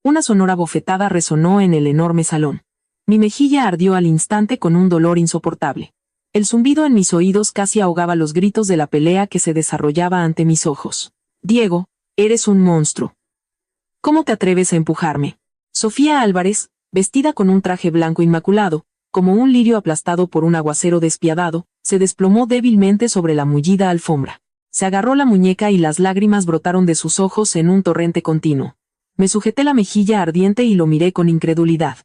Una sonora bofetada resonó en el enorme salón. Mi mejilla ardió al instante con un dolor insoportable. El zumbido en mis oídos casi ahogaba los gritos de la pelea que se desarrollaba ante mis ojos. Diego, eres un monstruo. ¿Cómo te atreves a empujarme? Sofía Álvarez, vestida con un traje blanco inmaculado, como un lirio aplastado por un aguacero despiadado, se desplomó débilmente sobre la mullida alfombra. Se agarró la muñeca y las lágrimas brotaron de sus ojos en un torrente continuo. Me sujeté la mejilla ardiente y lo miré con incredulidad.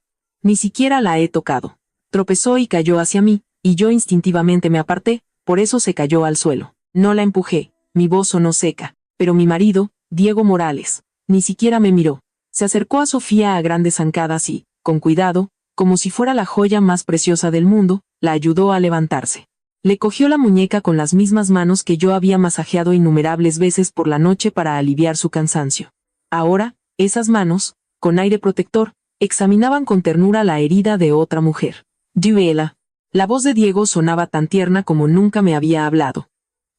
Ni siquiera la he tocado. Tropezó y cayó hacia mí, y yo instintivamente me aparté, por eso se cayó al suelo. No la empujé, mi voz sonó seca, pero mi marido, Diego Morales, ni siquiera me miró. Se acercó a Sofía a grandes zancadas y, con cuidado, como si fuera la joya más preciosa del mundo, la ayudó a levantarse. Le cogió la muñeca con las mismas manos que yo había masajeado innumerables veces por la noche para aliviar su cansancio. Ahora, esas manos, con aire protector, examinaban con ternura la herida de otra mujer. Duela. La voz de Diego sonaba tan tierna como nunca me había hablado.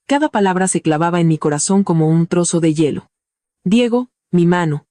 Cada palabra se clavaba en mi corazón como un trozo de hielo. Diego, mi mano.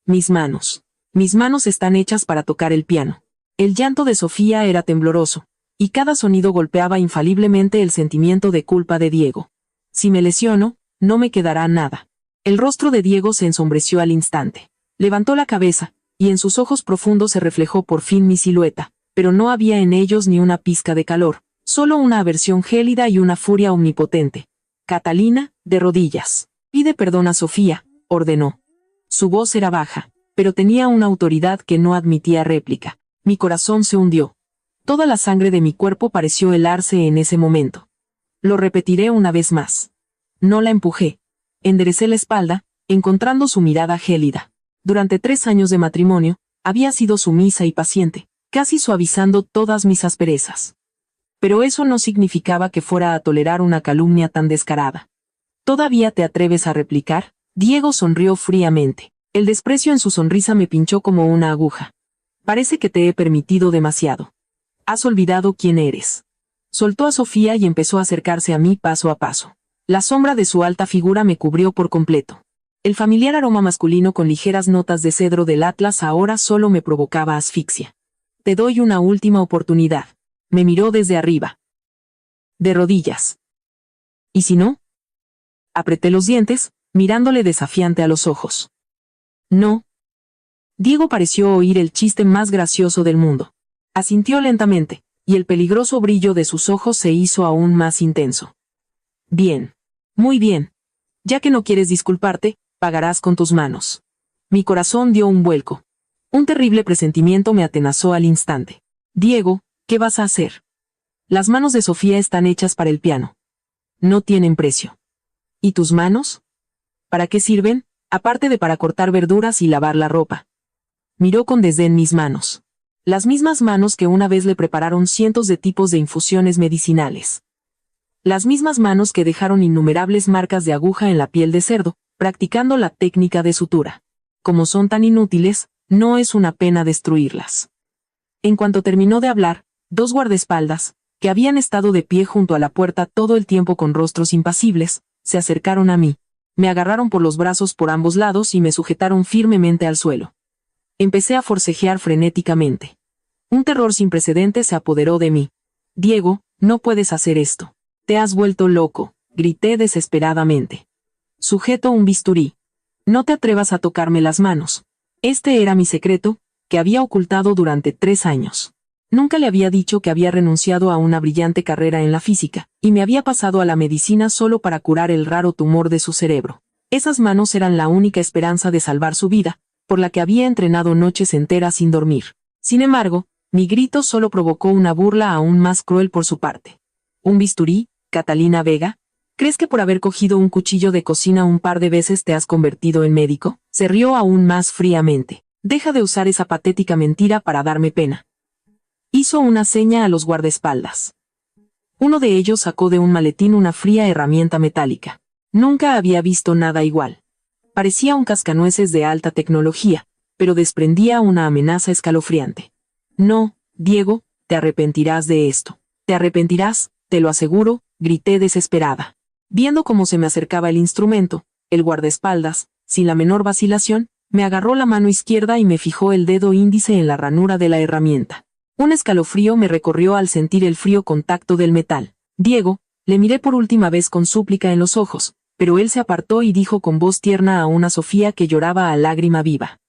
Mis manos. Mis manos están hechas para tocar el piano. El llanto de Sofía era tembloroso, y cada sonido golpeaba infaliblemente el sentimiento de culpa de Diego. Si me lesiono, no me quedará nada. El rostro de Diego se ensombreció al instante. Levantó la cabeza, y en sus ojos profundos se reflejó por fin mi silueta, pero no había en ellos ni una pizca de calor, solo una aversión gélida y una furia omnipotente. Catalina, de rodillas. Pide perdón a Sofía, ordenó. Su voz era baja, pero tenía una autoridad que no admitía réplica. Mi corazón se hundió. Toda la sangre de mi cuerpo pareció helarse en ese momento. Lo repetiré una vez más. No la empujé. Enderecé la espalda, encontrando su mirada gélida. Durante 3 años de matrimonio, había sido sumisa y paciente, casi suavizando todas mis asperezas. Pero eso no significaba que fuera a tolerar una calumnia tan descarada. ¿Todavía te atreves a replicar? Diego sonrió fríamente. El desprecio en su sonrisa me pinchó como una aguja. Parece que te he permitido demasiado. Has olvidado quién eres. Soltó a Sofía y empezó a acercarse a mí paso a paso. La sombra de su alta figura me cubrió por completo. El familiar aroma masculino con ligeras notas de cedro del Atlas ahora solo me provocaba asfixia. Te doy una última oportunidad. Me miró desde arriba. De rodillas. ¿Y si no? Apreté los dientes, mirándole desafiante a los ojos. No. Diego pareció oír el chiste más gracioso del mundo. Asintió lentamente, y el peligroso brillo de sus ojos se hizo aún más intenso. Bien. Muy bien. Ya que no quieres disculparte, pagarás con tus manos. Mi corazón dio un vuelco. Un terrible presentimiento me atenazó al instante. Diego, ¿qué vas a hacer? Las manos de Sofía están hechas para el piano. No tienen precio. ¿Y tus manos? ¿Para qué sirven? Aparte de para cortar verduras y lavar la ropa. Miró con desdén mis manos. Las mismas manos que una vez le prepararon cientos de tipos de infusiones medicinales. Las mismas manos que dejaron innumerables marcas de aguja en la piel de cerdo, practicando la técnica de sutura. Como son tan inútiles, no es una pena destruirlas. En cuanto terminó de hablar, 2 guardaespaldas, que habían estado de pie junto a la puerta todo el tiempo con rostros impasibles, se acercaron a mí. Me agarraron por los brazos por ambos lados y me sujetaron firmemente al suelo. Empecé a forcejear frenéticamente. Un terror sin precedentes se apoderó de mí. Diego, no puedes hacer esto. Te has vuelto loco, grité desesperadamente. Sujeto un bisturí. No te atrevas a tocarme las manos. Este era mi secreto, que había ocultado durante 3 años. Nunca le había dicho que había renunciado a una brillante carrera en la física, y me había pasado a la medicina solo para curar el raro tumor de su cerebro. Esas manos eran la única esperanza de salvar su vida, por la que había entrenado noches enteras sin dormir. Sin embargo, mi grito solo provocó una burla aún más cruel por su parte. ¿Un bisturí, Catalina Vega? ¿Crees que por haber cogido un cuchillo de cocina un par de veces te has convertido en médico? Se rió aún más fríamente. Deja de usar esa patética mentira para darme pena. Hizo una seña a los guardaespaldas. Uno de ellos sacó de un maletín una fría herramienta metálica. Nunca había visto nada igual. Parecía un cascanueces de alta tecnología, pero desprendía una amenaza escalofriante. No, Diego, te arrepentirás de esto. Te arrepentirás, te lo aseguro, grité desesperada. Viendo cómo se me acercaba el instrumento, el guardaespaldas, sin la menor vacilación, Me agarró la mano izquierda y me fijó el dedo índice en la ranura de la herramienta. Un escalofrío me recorrió al sentir el frío contacto del metal. Diego, le miré por última vez con súplica en los ojos, pero él se apartó y dijo con voz tierna a una Sofía que lloraba a lágrima viva.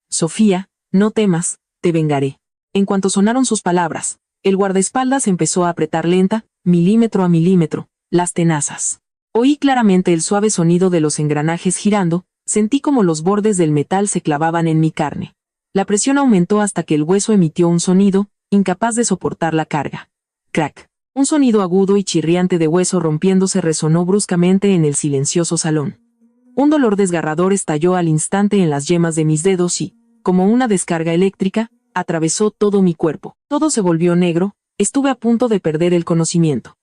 Sofía, no temas, te vengaré. En cuanto sonaron sus palabras, el guardaespaldas empezó a apretar lenta, milímetro a milímetro, las tenazas. Oí claramente el suave sonido de los engranajes girando, sentí como los bordes del metal se clavaban en mi carne. La presión aumentó hasta que el hueso emitió un sonido, incapaz de soportar la carga. Crack. Un sonido agudo y chirriante de hueso rompiéndose resonó bruscamente en el silencioso salón. Un dolor desgarrador estalló al instante en las yemas de mis dedos y, como una descarga eléctrica, atravesó todo mi cuerpo. Todo se volvió negro, estuve a punto de perder el conocimiento.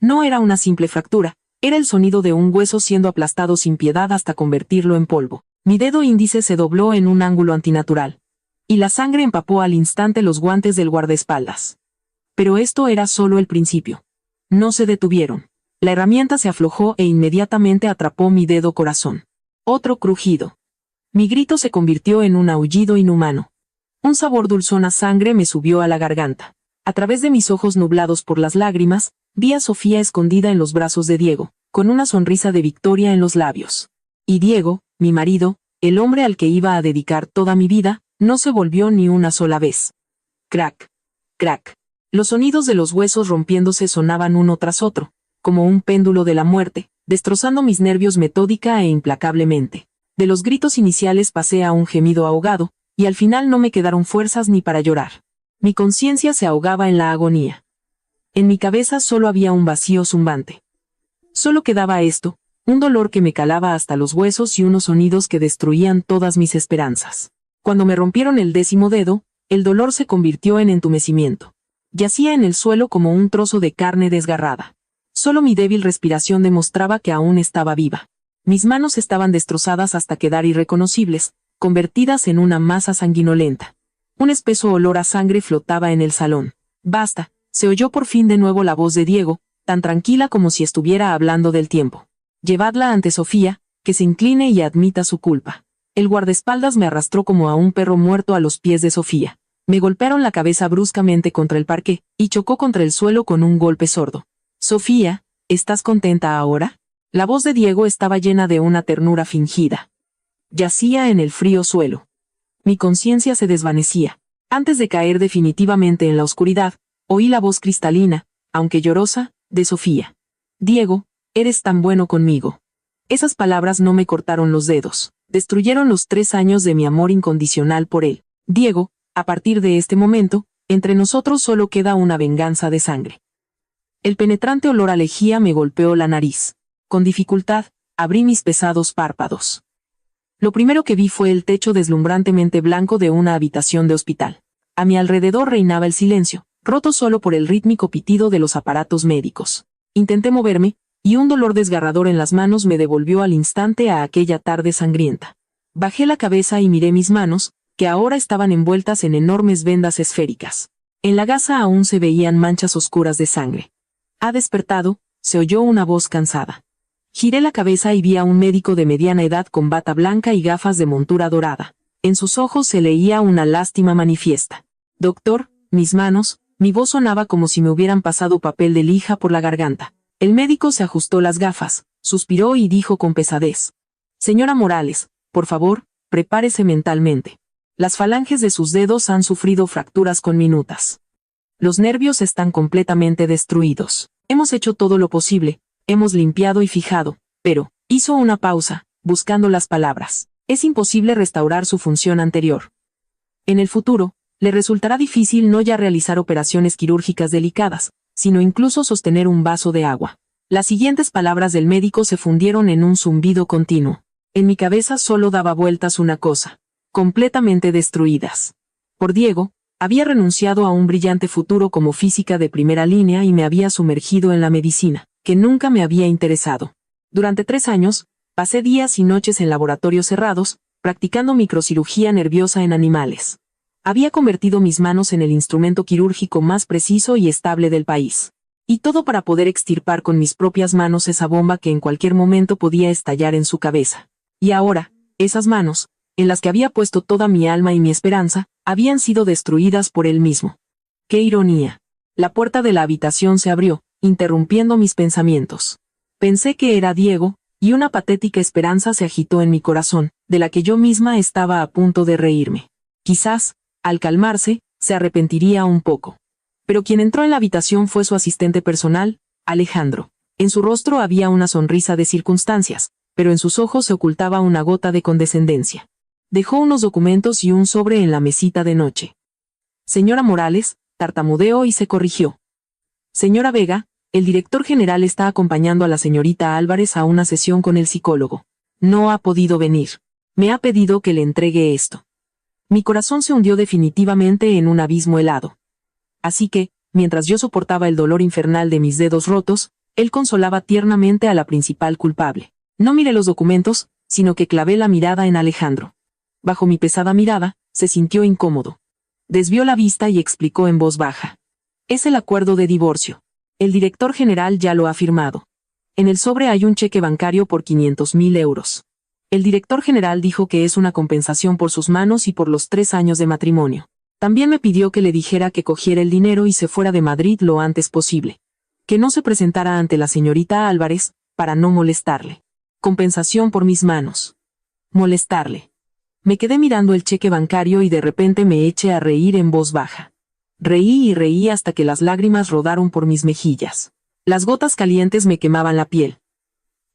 No era una simple fractura, era el sonido de un hueso siendo aplastado sin piedad hasta convertirlo en polvo. Mi dedo índice se dobló en un ángulo antinatural. Y la sangre empapó al instante los guantes del guardaespaldas. Pero esto era solo el principio. No se detuvieron. La herramienta se aflojó e inmediatamente atrapó mi dedo corazón. Otro crujido. Mi grito se convirtió en un aullido inhumano. Un sabor dulzón a sangre me subió a la garganta. A través de mis ojos nublados por las lágrimas, vi a Sofía escondida en los brazos de Diego, con una sonrisa de victoria en los labios. Y Diego, mi marido, el hombre al que iba a dedicar toda mi vida, no se volvió ni una sola vez. Crack. Crack. Los sonidos de los huesos rompiéndose sonaban uno tras otro, como un péndulo de la muerte, destrozando mis nervios metódica e implacablemente. De los gritos iniciales pasé a un gemido ahogado, y al final no me quedaron fuerzas ni para llorar. Mi conciencia se ahogaba en la agonía. En mi cabeza solo había un vacío zumbante. Solo quedaba esto, un dolor que me calaba hasta los huesos y unos sonidos que destruían todas mis esperanzas. Cuando me rompieron el 10º dedo, el dolor se convirtió en entumecimiento. Yacía en el suelo como un trozo de carne desgarrada. Solo mi débil respiración demostraba que aún estaba viva. Mis manos estaban destrozadas hasta quedar irreconocibles, convertidas en una masa sanguinolenta. Un espeso olor a sangre flotaba en el salón. Basta, se oyó por fin de nuevo la voz de Diego, tan tranquila como si estuviera hablando del tiempo. Llevadla ante Sofía, que se incline y admita su culpa. El guardaespaldas me arrastró como a un perro muerto a los pies de Sofía. Me golpearon la cabeza bruscamente contra el parqué, y chocó contra el suelo con un golpe sordo. Sofía, ¿estás contenta ahora? La voz de Diego estaba llena de una ternura fingida. Yacía en el frío suelo. Mi conciencia se desvanecía. Antes de caer definitivamente en la oscuridad, oí la voz cristalina, aunque llorosa, de Sofía. Diego, eres tan bueno conmigo. Esas palabras no me cortaron los dedos. Destruyeron los 3 años de mi amor incondicional por él. Diego, a partir de este momento, entre nosotros solo queda una venganza de sangre. El penetrante olor a lejía me golpeó la nariz. Con dificultad, abrí mis pesados párpados. Lo primero que vi fue el techo deslumbrantemente blanco de una habitación de hospital. A mi alrededor reinaba el silencio, roto solo por el rítmico pitido de los aparatos médicos. Intenté moverme, y un dolor desgarrador en las manos me devolvió al instante a aquella tarde sangrienta. Bajé la cabeza y miré mis manos, que ahora estaban envueltas en enormes vendas esféricas. En la gasa aún se veían manchas oscuras de sangre. «Ha despertado», se oyó una voz cansada. Giré la cabeza y vi a un médico de mediana edad con bata blanca y gafas de montura dorada. En sus ojos se leía una lástima manifiesta. «Doctor», mis manos, mi voz sonaba como si me hubieran pasado papel de lija por la garganta. El médico se ajustó las gafas, suspiró y dijo con pesadez: «Señora Morales, por favor, prepárese mentalmente. Las falanges de sus dedos han sufrido fracturas conminutas. Los nervios están completamente destruidos. Hemos hecho todo lo posible, hemos limpiado y fijado, pero», hizo una pausa, buscando las palabras, «es imposible restaurar su función anterior. En el futuro, le resultará difícil no ya realizar operaciones quirúrgicas delicadas, sino incluso sostener un vaso de agua». Las siguientes palabras del médico se fundieron en un zumbido continuo. En mi cabeza solo daba vueltas una cosa: completamente destruidas. Por Diego, había renunciado a un brillante futuro como física de primera línea y me había sumergido en la medicina, que nunca me había interesado. Durante 3 años, pasé días y noches en laboratorios cerrados, practicando microcirugía nerviosa en animales. Había convertido mis manos en el instrumento quirúrgico más preciso y estable del país. Y todo para poder extirpar con mis propias manos esa bomba que en cualquier momento podía estallar en su cabeza. Y ahora, esas manos, en las que había puesto toda mi alma y mi esperanza, habían sido destruidas por él mismo. ¡Qué ironía! La puerta de la habitación se abrió, interrumpiendo mis pensamientos. Pensé que era Diego, y una patética esperanza se agitó en mi corazón, de la que yo misma estaba a punto de reírme. Quizás, al calmarse, se arrepentiría un poco. Pero quien entró en la habitación fue su asistente personal, Alejandro. En su rostro había una sonrisa de circunstancias, pero en sus ojos se ocultaba una gota de condescendencia. Dejó unos documentos y un sobre en la mesita de noche. Señora Morales, tartamudeó y se corrigió. Señora Vega, el director general está acompañando a la señorita Álvarez a una sesión con el psicólogo. No ha podido venir. Me ha pedido que le entregue esto. Mi corazón se hundió definitivamente en un abismo helado. Así que, mientras yo soportaba el dolor infernal de mis dedos rotos, él consolaba tiernamente a la principal culpable. No miré los documentos, sino que clavé la mirada en Alejandro. Bajo mi pesada mirada, se sintió incómodo. Desvió la vista y explicó en voz baja. Es el acuerdo de divorcio. El director general ya lo ha firmado. En el sobre hay un cheque bancario por 500.000 euros. El director general dijo que es una compensación por sus manos y por los 3 años de matrimonio. También me pidió que le dijera que cogiera el dinero y se fuera de Madrid lo antes posible. Que no se presentara ante la señorita Álvarez, para no molestarle. Compensación por mis manos. Molestarle. Me quedé mirando el cheque bancario y de repente me eché a reír en voz baja. Reí y reí hasta que las lágrimas rodaron por mis mejillas. Las gotas calientes me quemaban la piel.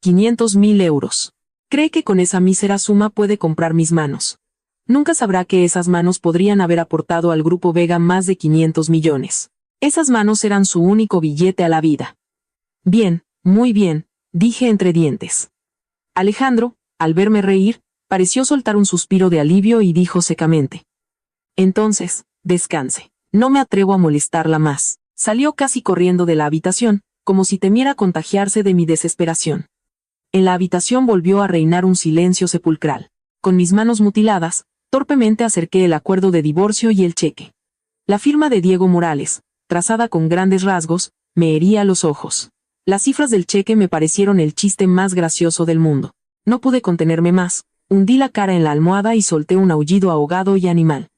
500.000 euros. Cree que con esa mísera suma puede comprar mis manos. Nunca sabrá que esas manos podrían haber aportado al Grupo Vega más de 500 millones. Esas manos eran su único billete a la vida. Bien, muy bien, dije entre dientes. Alejandro, al verme reír, pareció soltar un suspiro de alivio y dijo secamente. Entonces, descanse. No me atrevo a molestarla más. Salió casi corriendo de la habitación, como si temiera contagiarse de mi desesperación. En la habitación volvió a reinar un silencio sepulcral. Con mis manos mutiladas, torpemente acerqué el acuerdo de divorcio y el cheque. La firma de Diego Morales, trazada con grandes rasgos, me hería los ojos. Las cifras del cheque me parecieron el chiste más gracioso del mundo. No pude contenerme más, hundí la cara en la almohada y solté un aullido ahogado y animal.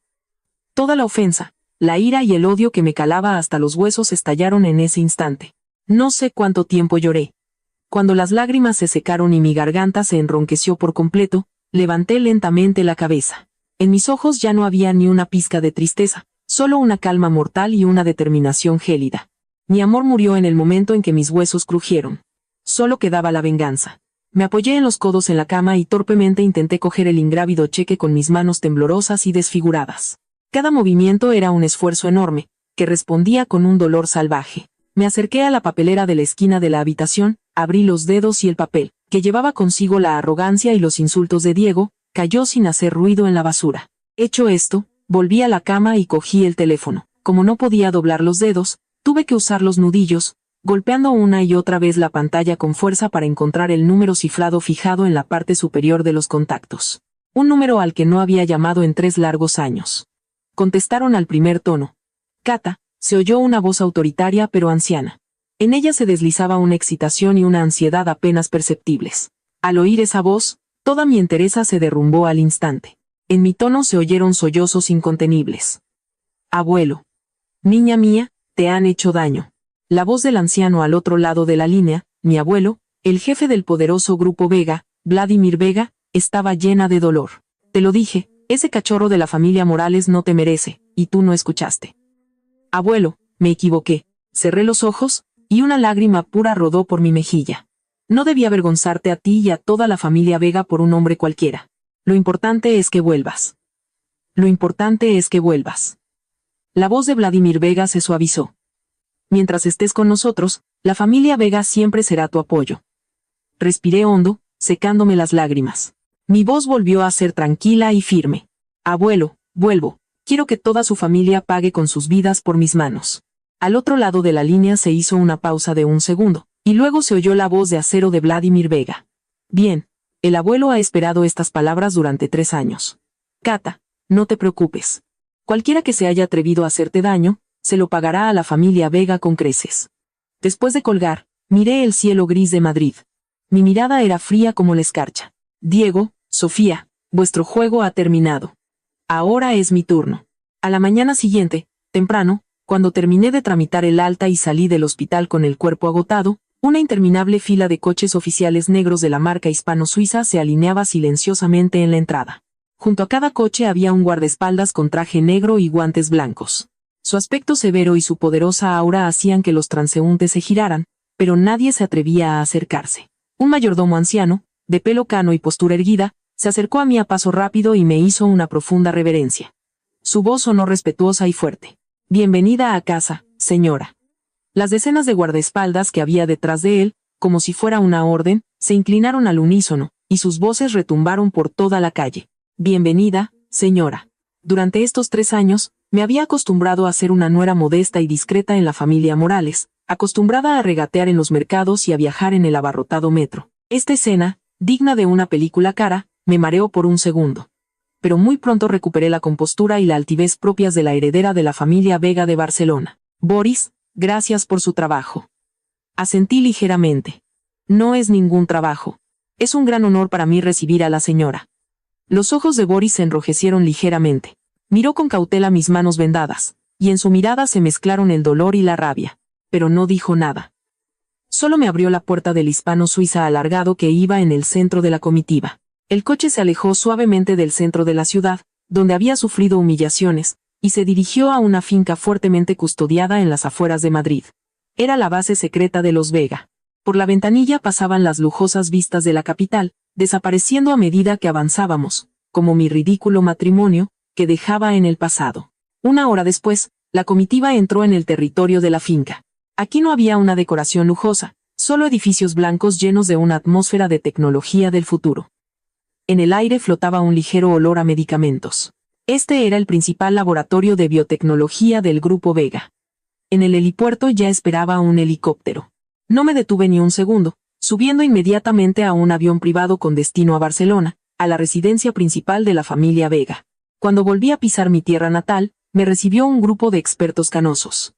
Toda la ofensa, la ira y el odio que me calaba hasta los huesos estallaron en ese instante. No sé cuánto tiempo lloré. Cuando las lágrimas se secaron y mi garganta se enronqueció por completo, levanté lentamente la cabeza. En mis ojos ya no había ni una pizca de tristeza, solo una calma mortal y una determinación gélida. Mi amor murió en el momento en que mis huesos crujieron. Solo quedaba la venganza. Me apoyé en los codos en la cama y torpemente intenté coger el ingrávido cheque con mis manos temblorosas y desfiguradas. Cada movimiento era un esfuerzo enorme, que respondía con un dolor salvaje. Me acerqué a la papelera de la esquina de la habitación, abrí los dedos y el papel, que llevaba consigo la arrogancia y los insultos de Diego, cayó sin hacer ruido en la basura. Hecho esto, volví a la cama y cogí el teléfono. Como no podía doblar los dedos, tuve que usar los nudillos, golpeando una y otra vez la pantalla con fuerza para encontrar el número cifrado fijado en la parte superior de los contactos. Un número al que no había llamado en 3 largos años. Contestaron al primer tono. Cata, se oyó una voz autoritaria pero anciana. En ella se deslizaba una excitación y una ansiedad apenas perceptibles. Al oír esa voz, toda mi entereza se derrumbó al instante. En mi tono se oyeron sollozos incontenibles. Abuelo. Niña mía, te han hecho daño. La voz del anciano al otro lado de la línea, mi abuelo, el jefe del poderoso Grupo Vega, Vladimir Vega, estaba llena de dolor. Te lo dije, ese cachorro de la familia Morales no te merece, y tú no escuchaste. Abuelo, me equivoqué. Cerré los ojos, y una lágrima pura rodó por mi mejilla. No debí avergonzarte a ti y a toda la familia Vega por un hombre cualquiera. Lo importante es que vuelvas. Lo importante es que vuelvas. La voz de Vladimir Vega se suavizó. Mientras estés con nosotros, la familia Vega siempre será tu apoyo. Respiré hondo, secándome las lágrimas. Mi voz volvió a ser tranquila y firme. Abuelo, vuelvo. Quiero que toda su familia pague con sus vidas por mis manos. Al otro lado de la línea se hizo una pausa de 1 segundo, y luego se oyó la voz de acero de Vladimir Vega. Bien, el abuelo ha esperado estas palabras durante 3 años. Cata, no te preocupes. Cualquiera que se haya atrevido a hacerte daño, se lo pagará a la familia Vega con creces. Después de colgar, miré el cielo gris de Madrid. Mi mirada era fría como la escarcha. Diego, Sofía, Vuestro juego ha terminado. Ahora es mi turno. A la mañana siguiente, temprano, cuando terminé de tramitar el alta y salí del hospital con el cuerpo agotado, una interminable fila de coches oficiales negros de la marca hispano-suiza se alineaba silenciosamente en la entrada. Junto a cada coche había un guardaespaldas con traje negro y guantes blancos. Su aspecto severo y su poderosa aura hacían que los transeúntes se giraran, pero nadie se atrevía a acercarse. Un mayordomo anciano, de pelo cano y postura erguida, se acercó a mí a paso rápido y me hizo una profunda reverencia. Su voz sonó respetuosa y fuerte. Bienvenida a casa, señora. Las decenas de guardaespaldas que había detrás de él, como si fuera una orden, se inclinaron al unísono, y sus voces retumbaron por toda la calle. Bienvenida, señora. Durante estos 3 años, me había acostumbrado a ser una nuera modesta y discreta en la familia Morales, acostumbrada a regatear en los mercados y a viajar en el abarrotado metro. Esta escena, digna de una película cara, me mareó por un segundo. Pero muy pronto recuperé la compostura y la altivez propias de la heredera de la familia Vega de Barcelona. Boris, gracias por su trabajo. Asentí ligeramente. No es ningún trabajo. Es un gran honor para mí recibir a la señora. Los ojos de Boris se enrojecieron ligeramente. Miró con cautela mis manos vendadas, y en su mirada se mezclaron el dolor y la rabia, pero no dijo nada. Solo me abrió la puerta del hispano-suiza alargado que iba en el centro de la comitiva. El coche se alejó suavemente del centro de la ciudad, donde había sufrido humillaciones, y se dirigió a una finca fuertemente custodiada en las afueras de Madrid. Era la base secreta de los Vega. Por la ventanilla pasaban las lujosas vistas de la capital, desapareciendo a medida que avanzábamos, como mi ridículo matrimonio, que dejaba en el pasado. 1 hora después, la comitiva entró en el territorio de la finca. Aquí no había una decoración lujosa, solo edificios blancos llenos de una atmósfera de tecnología del futuro. En el aire flotaba un ligero olor a medicamentos. Este era el principal laboratorio de biotecnología del Grupo Vega. En el helipuerto ya esperaba un helicóptero. No me detuve ni un segundo, subiendo inmediatamente a un avión privado con destino a Barcelona, a la residencia principal de la familia Vega. Cuando volví a pisar mi tierra natal, me recibió un grupo de expertos canosos.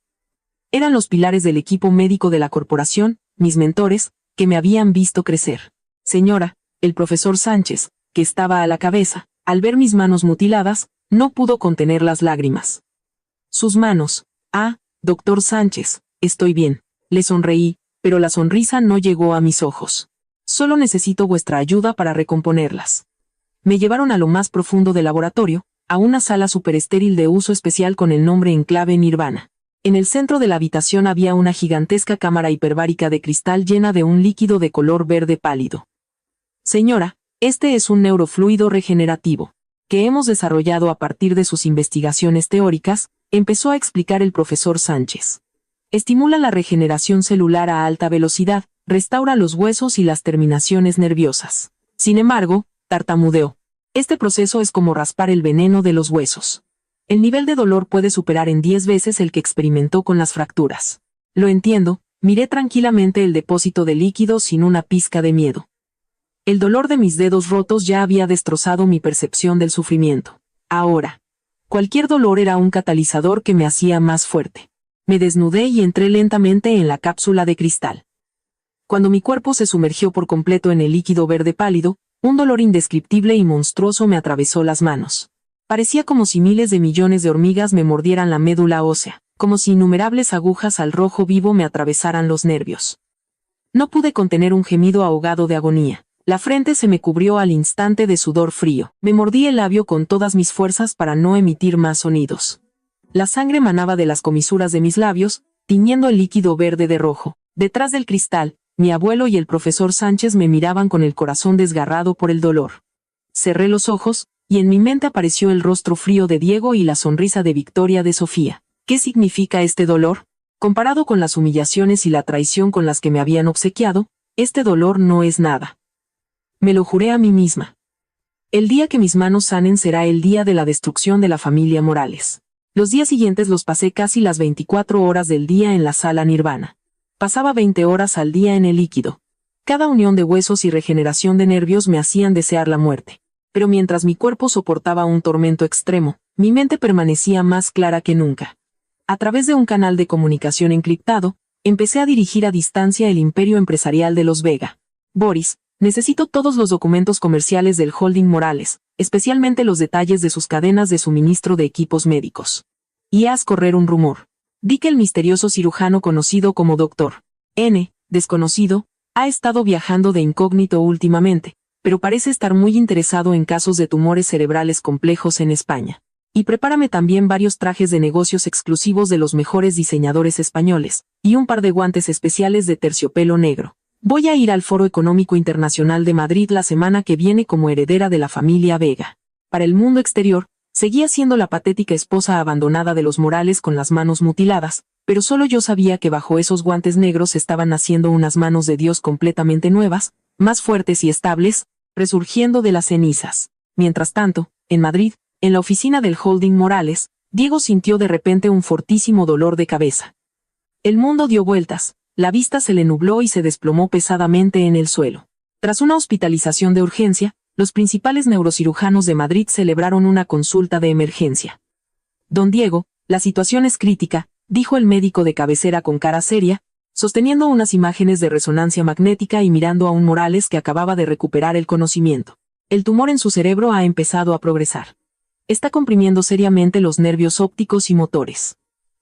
Eran los pilares del equipo médico de la corporación, mis mentores, que me habían visto crecer. Señora, el profesor Sánchez, que estaba a la cabeza, al ver mis manos mutiladas, no pudo contener las lágrimas. Sus manos. Doctor Sánchez, estoy bien. Le sonreí, pero la sonrisa no llegó a mis ojos. Solo necesito vuestra ayuda para recomponerlas. Me llevaron a lo más profundo del laboratorio, a una sala superestéril de uso especial con el nombre en clave Nirvana. En el centro de la habitación había una gigantesca cámara hiperbárica de cristal llena de un líquido de color verde pálido. Señora, este es un neurofluido regenerativo, que hemos desarrollado a partir de sus investigaciones teóricas, empezó a explicar el profesor Sánchez. Estimula la regeneración celular a alta velocidad, restaura los huesos y las terminaciones nerviosas. Sin embargo, tartamudeó. Este proceso es como raspar el veneno de los huesos. El nivel de dolor puede superar en 10 veces el que experimentó con las fracturas. Lo entiendo, miré tranquilamente el depósito de líquido sin una pizca de miedo. El dolor de mis dedos rotos ya había destrozado mi percepción del sufrimiento. Ahora, cualquier dolor era un catalizador que me hacía más fuerte. Me desnudé y entré lentamente en la cápsula de cristal. Cuando mi cuerpo se sumergió por completo en el líquido verde pálido, un dolor indescriptible y monstruoso me atravesó las manos. Parecía como si miles de millones de hormigas me mordieran la médula ósea, como si innumerables agujas al rojo vivo me atravesaran los nervios. No pude contener un gemido ahogado de agonía. La frente se me cubrió al instante de sudor frío. Me mordí el labio con todas mis fuerzas para no emitir más sonidos. La sangre manaba de las comisuras de mis labios, tiñendo el líquido verde de rojo. Detrás del cristal, mi abuelo y el profesor Sánchez me miraban con el corazón desgarrado por el dolor. Cerré los ojos, y en mi mente apareció el rostro frío de Diego y la sonrisa de Victoria de Sofía. ¿Qué significa este dolor? Comparado con las humillaciones y la traición con las que me habían obsequiado, este dolor no es nada. Me lo juré a mí misma. El día que mis manos sanen será el día de la destrucción de la familia Morales. Los días siguientes los pasé casi las 24 horas del día en la sala Nirvana. Pasaba 20 horas al día en el líquido. Cada unión de huesos y regeneración de nervios me hacían desear la muerte. Pero mientras mi cuerpo soportaba un tormento extremo, mi mente permanecía más clara que nunca. A través de un canal de comunicación encriptado, empecé a dirigir a distancia el imperio empresarial de los Vega. Boris, necesito todos los documentos comerciales del holding Morales, especialmente los detalles de sus cadenas de suministro de equipos médicos. Y haz correr un rumor. Di que el misterioso cirujano conocido como Dr. N, desconocido, ha estado viajando de incógnito últimamente, pero parece estar muy interesado en casos de tumores cerebrales complejos en España. Y prepárame también varios trajes de negocios exclusivos de los mejores diseñadores españoles, y un par de guantes especiales de terciopelo negro. Voy a ir al Foro Económico Internacional de Madrid la semana que viene como heredera de la familia Vega. Para el mundo exterior, seguía siendo la patética esposa abandonada de los Morales con las manos mutiladas, pero solo yo sabía que bajo esos guantes negros estaban naciendo unas manos de Dios completamente nuevas, más fuertes y estables, resurgiendo de las cenizas. Mientras tanto, en Madrid, en la oficina del holding Morales, Diego sintió de repente un fortísimo dolor de cabeza. El mundo dio vueltas, la vista se le nubló y se desplomó pesadamente en el suelo. Tras una hospitalización de urgencia, los principales neurocirujanos de Madrid celebraron una consulta de emergencia. Don Diego, la situación es crítica, dijo el médico de cabecera con cara seria, sosteniendo unas imágenes de resonancia magnética y mirando a un Morales que acababa de recuperar el conocimiento. El tumor en su cerebro ha empezado a progresar. Está comprimiendo seriamente los nervios ópticos y motores.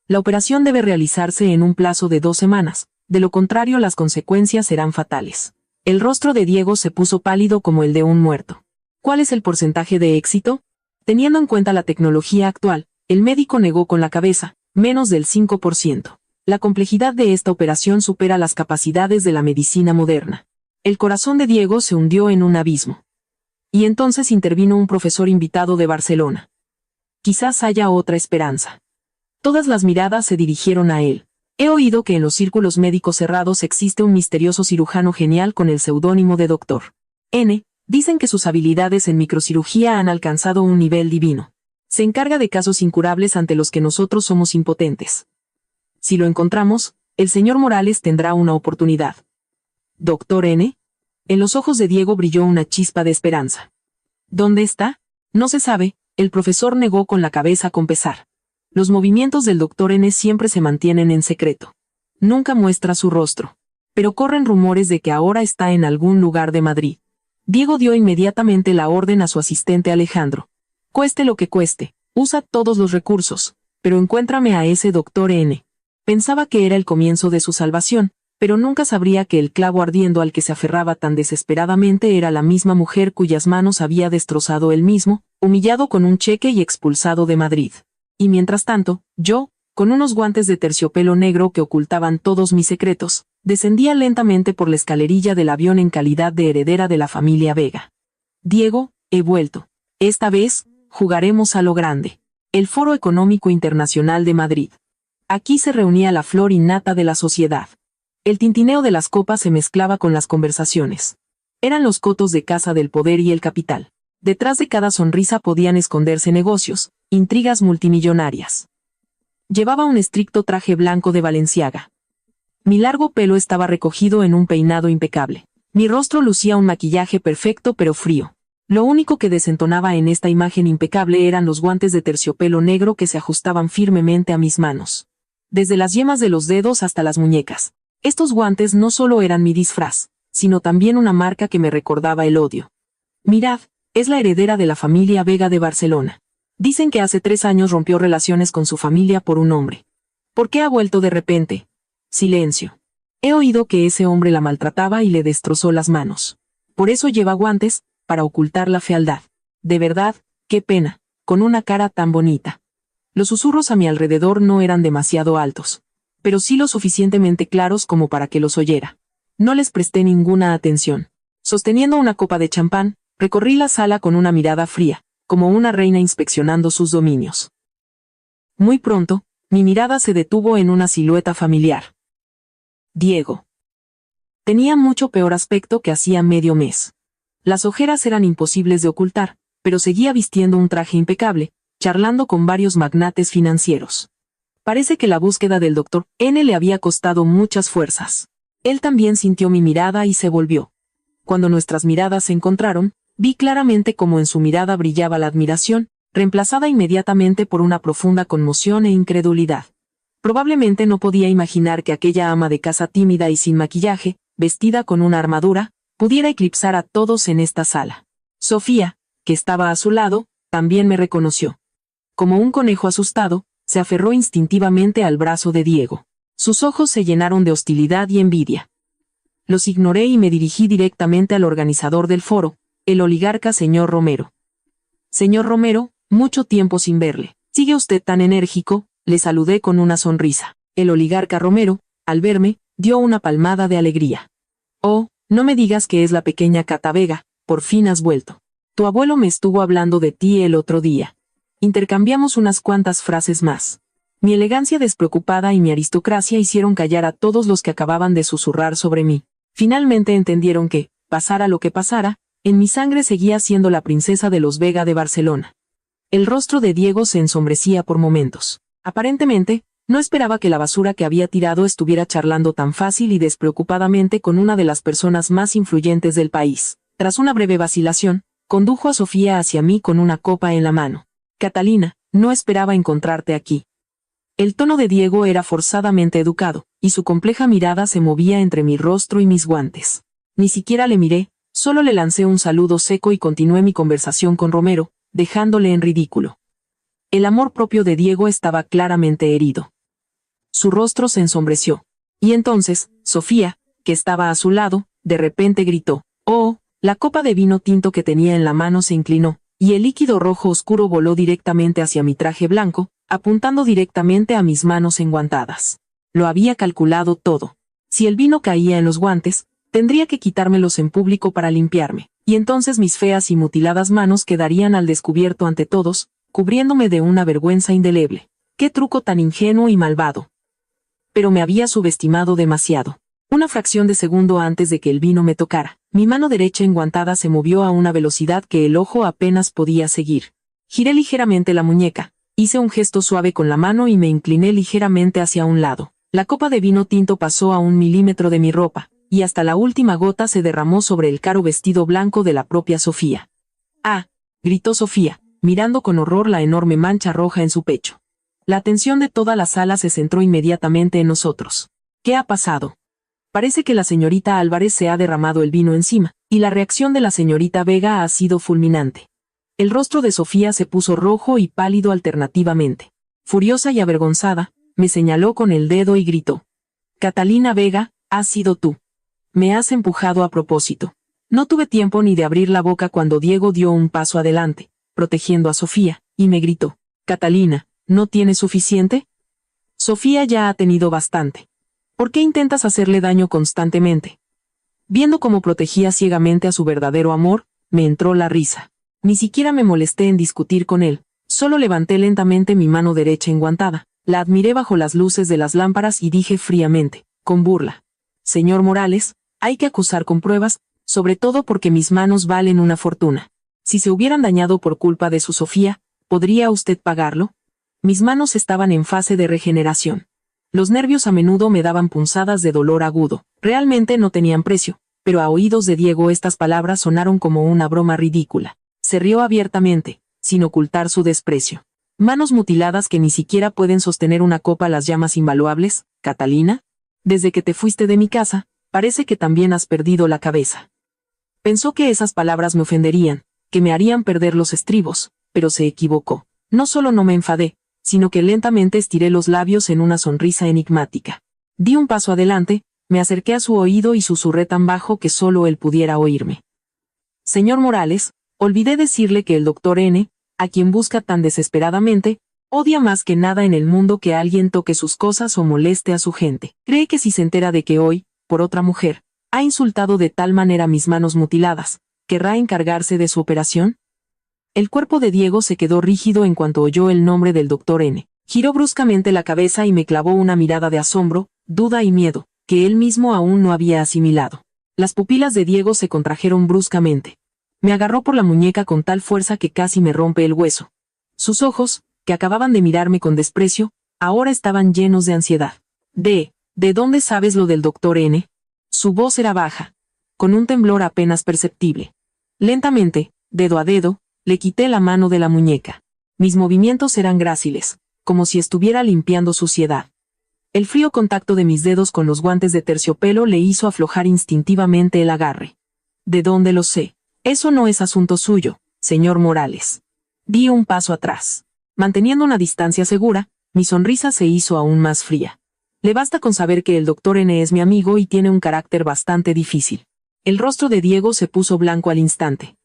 La operación debe realizarse en un plazo de 2 semanas, de lo contrario las consecuencias serán fatales. El rostro de Diego se puso pálido como el de un muerto. ¿Cuál es el porcentaje de éxito? Teniendo en cuenta la tecnología actual, el médico negó con la cabeza, menos del 5%. La complejidad de esta operación supera las capacidades de la medicina moderna. El corazón de Diego se hundió en un abismo. Y entonces intervino un profesor invitado de Barcelona. Quizás haya otra esperanza. Todas las miradas se dirigieron a él. He oído que en los círculos médicos cerrados existe un misterioso cirujano genial con el seudónimo de Dr. N. Dicen que sus habilidades en microcirugía han alcanzado un nivel divino. Se encarga de casos incurables ante los que nosotros somos impotentes. Si lo encontramos, el señor Morales tendrá una oportunidad. ¿Dr. N? En los ojos de Diego brilló una chispa de esperanza. ¿Dónde está? No se sabe, el profesor negó con la cabeza con pesar. Los movimientos del Dr. N siempre se mantienen en secreto. Nunca muestra su rostro. Pero corren rumores de que ahora está en algún lugar de Madrid. Diego dio inmediatamente la orden a su asistente Alejandro. Cueste lo que cueste, usa todos los recursos, pero encuéntrame a ese Dr. N. Pensaba que era el comienzo de su salvación, pero nunca sabría que el clavo ardiendo al que se aferraba tan desesperadamente era la misma mujer cuyas manos había destrozado él mismo, humillado con un cheque y expulsado de Madrid. Y mientras tanto, yo, con unos guantes de terciopelo negro que ocultaban todos mis secretos, descendía lentamente por la escalerilla del avión en calidad de heredera de la familia Vega. Diego, he vuelto. Esta vez, jugaremos a lo grande. El Foro Económico Internacional de Madrid. Aquí se reunía la flor innata de la sociedad. El tintineo de las copas se mezclaba con las conversaciones. Eran los cotos de casa del poder y el capital. Detrás de cada sonrisa podían esconderse negocios, intrigas multimillonarias. Llevaba un estricto traje blanco de Balenciaga. Mi largo pelo estaba recogido en un peinado impecable. Mi rostro lucía un maquillaje perfecto pero frío. Lo único que desentonaba en esta imagen impecable eran los guantes de terciopelo negro que se ajustaban firmemente a mis manos. Desde las yemas de los dedos hasta las muñecas. Estos guantes no solo eran mi disfraz, sino también una marca que me recordaba el odio. Mirad, es la heredera de la familia Vega de Barcelona. Dicen que hace 3 años rompió relaciones con su familia por un hombre. ¿Por qué ha vuelto de repente? Silencio. He oído que ese hombre la maltrataba y le destrozó las manos. Por eso lleva guantes, para ocultar la fealdad. De verdad, qué pena, con una cara tan bonita. Los susurros a mi alrededor no eran demasiado altos, pero sí lo suficientemente claros como para que los oyera. No les presté ninguna atención. Sosteniendo una copa de champán, recorrí la sala con una mirada fría, como una reina inspeccionando sus dominios. Muy pronto, mi mirada se detuvo en una silueta familiar. Diego. Tenía mucho peor aspecto que hacía medio mes. Las ojeras eran imposibles de ocultar, pero seguía vistiendo un traje impecable, charlando con varios magnates financieros. Parece que la búsqueda del Dr. N le había costado muchas fuerzas. Él también sintió mi mirada y se volvió. Cuando nuestras miradas se encontraron, vi claramente cómo en su mirada brillaba la admiración, reemplazada inmediatamente por una profunda conmoción e incredulidad. Probablemente no podía imaginar que aquella ama de casa tímida y sin maquillaje, vestida con una armadura, pudiera eclipsar a todos en esta sala. Sofía, que estaba a su lado, también me reconoció. Como un conejo asustado, se aferró instintivamente al brazo de Diego. Sus ojos se llenaron de hostilidad y envidia. Los ignoré y me dirigí directamente al organizador del foro, el oligarca señor Romero. Señor Romero, mucho tiempo sin verle. ¿Sigue usted tan enérgico? Le saludé con una sonrisa. El oligarca Romero, al verme, dio una palmada de alegría. Oh, no me digas que es la pequeña Cata Vega, por fin has vuelto. Tu abuelo me estuvo hablando de ti el otro día. Intercambiamos unas cuantas frases más. Mi elegancia despreocupada y mi aristocracia hicieron callar a todos los que acababan de susurrar sobre mí. Finalmente entendieron que, pasara lo que pasara, en mi sangre seguía siendo la princesa de los Vega de Barcelona. El rostro de Diego se ensombrecía por momentos. Aparentemente, no esperaba que la basura que había tirado estuviera charlando tan fácil y despreocupadamente con una de las personas más influyentes del país. Tras una breve vacilación, condujo a Sofía hacia mí con una copa en la mano. Catalina, no esperaba encontrarte aquí. El tono de Diego era forzadamente educado, y su compleja mirada se movía entre mi rostro y mis guantes. Ni siquiera le miré, solo le lancé un saludo seco y continué mi conversación con Romero, dejándole en ridículo. El amor propio de Diego estaba claramente herido. Su rostro se ensombreció. Y entonces, Sofía, que estaba a su lado, de repente gritó, «¡Oh!». La copa de vino tinto que tenía en la mano se inclinó, y el líquido rojo oscuro voló directamente hacia mi traje blanco, apuntando directamente a mis manos enguantadas. Lo había calculado todo. Si el vino caía en los guantes, tendría que quitármelos en público para limpiarme, y entonces mis feas y mutiladas manos quedarían al descubierto ante todos, cubriéndome de una vergüenza indeleble. ¡Qué truco tan ingenuo y malvado! Pero me había subestimado demasiado. Una fracción de segundo antes de que el vino me tocara, mi mano derecha enguantada se movió a una velocidad que el ojo apenas podía seguir. Giré ligeramente la muñeca, hice un gesto suave con la mano y me incliné ligeramente hacia un lado. La copa de vino tinto pasó a 1 milímetro de mi ropa, y hasta la última gota se derramó sobre el caro vestido blanco de la propia Sofía. ¡Ah!, gritó Sofía, mirando con horror la enorme mancha roja en su pecho. La atención de toda la sala se centró inmediatamente en nosotros. ¿Qué ha pasado? Parece que la señorita Álvarez se ha derramado el vino encima, y la reacción de la señorita Vega ha sido fulminante. El rostro de Sofía se puso rojo y pálido alternativamente. Furiosa y avergonzada, me señaló con el dedo y gritó. «Catalina Vega, has sido tú. Me has empujado a propósito». No tuve tiempo ni de abrir la boca cuando Diego dio un paso adelante, protegiendo a Sofía, y me gritó. «Catalina, ¿no tienes suficiente? Sofía ya ha tenido bastante. ¿Por qué intentas hacerle daño constantemente?» Viendo cómo protegía ciegamente a su verdadero amor, me entró la risa. Ni siquiera me molesté en discutir con él, solo levanté lentamente mi mano derecha enguantada, la admiré bajo las luces de las lámparas y dije fríamente, con burla. «Señor Morales, hay que acusar con pruebas, sobre todo porque mis manos valen una fortuna. Si se hubieran dañado por culpa de su Sofía, ¿podría usted pagarlo?» Mis manos estaban en fase de regeneración. Los nervios a menudo me daban punzadas de dolor agudo. Realmente no tenían precio, pero a oídos de Diego estas palabras sonaron como una broma ridícula. Se rió abiertamente, sin ocultar su desprecio. «Manos mutiladas que ni siquiera pueden sostener una copa a las llamas invaluables, Catalina. Desde que te fuiste de mi casa, parece que también has perdido la cabeza». Pensó que esas palabras me ofenderían, que me harían perder los estribos, pero se equivocó. No solo no me enfadé, sino que lentamente estiré los labios en una sonrisa enigmática. Di un paso adelante, me acerqué a su oído y susurré tan bajo que solo él pudiera oírme. «Señor Morales, olvidé decirle que el doctor N, a quien busca tan desesperadamente, odia más que nada en el mundo que alguien toque sus cosas o moleste a su gente. Cree que si se entera de que hoy, por otra mujer, ha insultado de tal manera mis manos mutiladas, ¿querrá encargarse de su operación?» El cuerpo de Diego se quedó rígido en cuanto oyó el nombre del doctor N. Giró bruscamente la cabeza y me clavó una mirada de asombro, duda y miedo, que él mismo aún no había asimilado. Las pupilas de Diego se contrajeron bruscamente. Me agarró por la muñeca con tal fuerza que casi me rompe el hueso. Sus ojos, que acababan de mirarme con desprecio, ahora estaban llenos de ansiedad. ¿De dónde sabes lo del doctor N?» Su voz era baja, con un temblor apenas perceptible. Lentamente, dedo a dedo, le quité la mano de la muñeca. Mis movimientos eran gráciles, como si estuviera limpiando suciedad. El frío contacto de mis dedos con los guantes de terciopelo le hizo aflojar instintivamente el agarre. «¿De dónde lo sé? Eso no es asunto suyo, señor Morales. Di un paso atrás. Manteniendo una distancia segura, mi sonrisa se hizo aún más fría. Le basta con saber que el doctor N es mi amigo y tiene un carácter bastante difícil. El rostro de Diego se puso blanco al instante.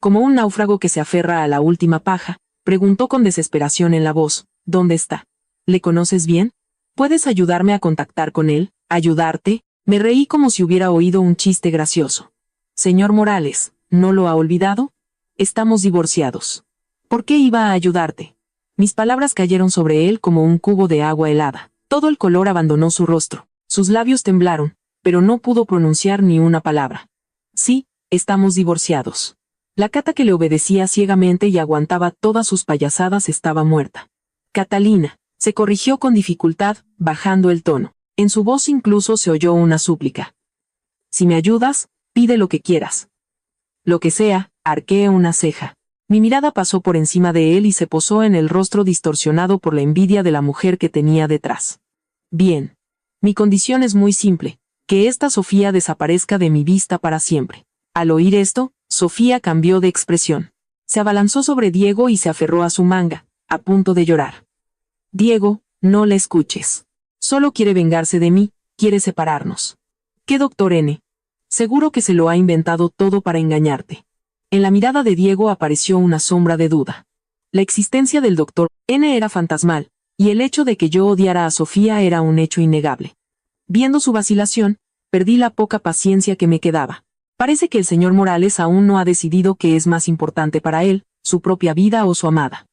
Como un náufrago que se aferra a la última paja, preguntó con desesperación en la voz, ¿dónde está? ¿Le conoces bien? ¿Puedes ayudarme a contactar con él? ¿Ayudarte? Me reí como si hubiera oído un chiste gracioso. Señor Morales, ¿no lo ha olvidado? Estamos divorciados. ¿Por qué iba a ayudarte? Mis palabras cayeron sobre él como un cubo de agua helada. Todo el color abandonó su rostro. Sus labios temblaron, pero no pudo pronunciar ni una palabra. Sí, estamos divorciados. La Cata que le obedecía ciegamente y aguantaba todas sus payasadas estaba muerta. Catalina, se corrigió con dificultad, bajando el tono. En su voz incluso se oyó una súplica. Si me ayudas, pide lo que quieras. Lo que sea, arqueé una ceja. Mi mirada pasó por encima de él y se posó en el rostro distorsionado por la envidia de la mujer que tenía detrás. Bien. Mi condición es muy simple, que esta Sofía desaparezca de mi vista para siempre. Al oír esto, Sofía cambió de expresión. Se abalanzó sobre Diego y se aferró a su manga, a punto de llorar. Diego, no le escuches. Solo quiere vengarse de mí, quiere separarnos. ¿Qué doctor N? Seguro que se lo ha inventado todo para engañarte. En la mirada de Diego apareció una sombra de duda. La existencia del doctor N era fantasmal, y el hecho de que yo odiara a Sofía era un hecho innegable. Viendo su vacilación, perdí la poca paciencia que me quedaba. Parece que el señor Morales aún no ha decidido qué es más importante para él, su propia vida o su amada.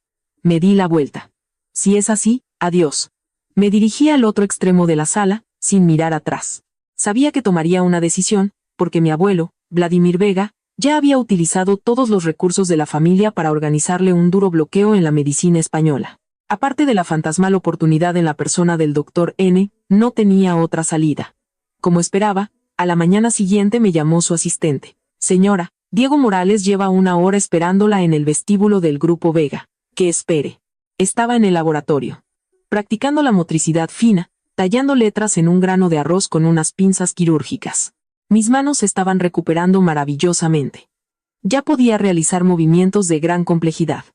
Me di la vuelta. Si es así, adiós. Me dirigí al otro extremo de la sala, sin mirar atrás. Sabía que tomaría una decisión, porque mi abuelo, Vladimir Vega, ya había utilizado todos los recursos de la familia para organizarle un duro bloqueo en la medicina española. Aparte de la fantasmal oportunidad en la persona del doctor N, no tenía otra salida. Como esperaba, a la mañana siguiente me llamó su asistente. Señora, Diego Morales lleva 1 hora esperándola en el vestíbulo del Grupo Vega. Que espere. Estaba en el laboratorio, practicando la motricidad fina, tallando letras en un grano de arroz con unas pinzas quirúrgicas. Mis manos se estaban recuperando maravillosamente. Ya podía realizar movimientos de gran complejidad.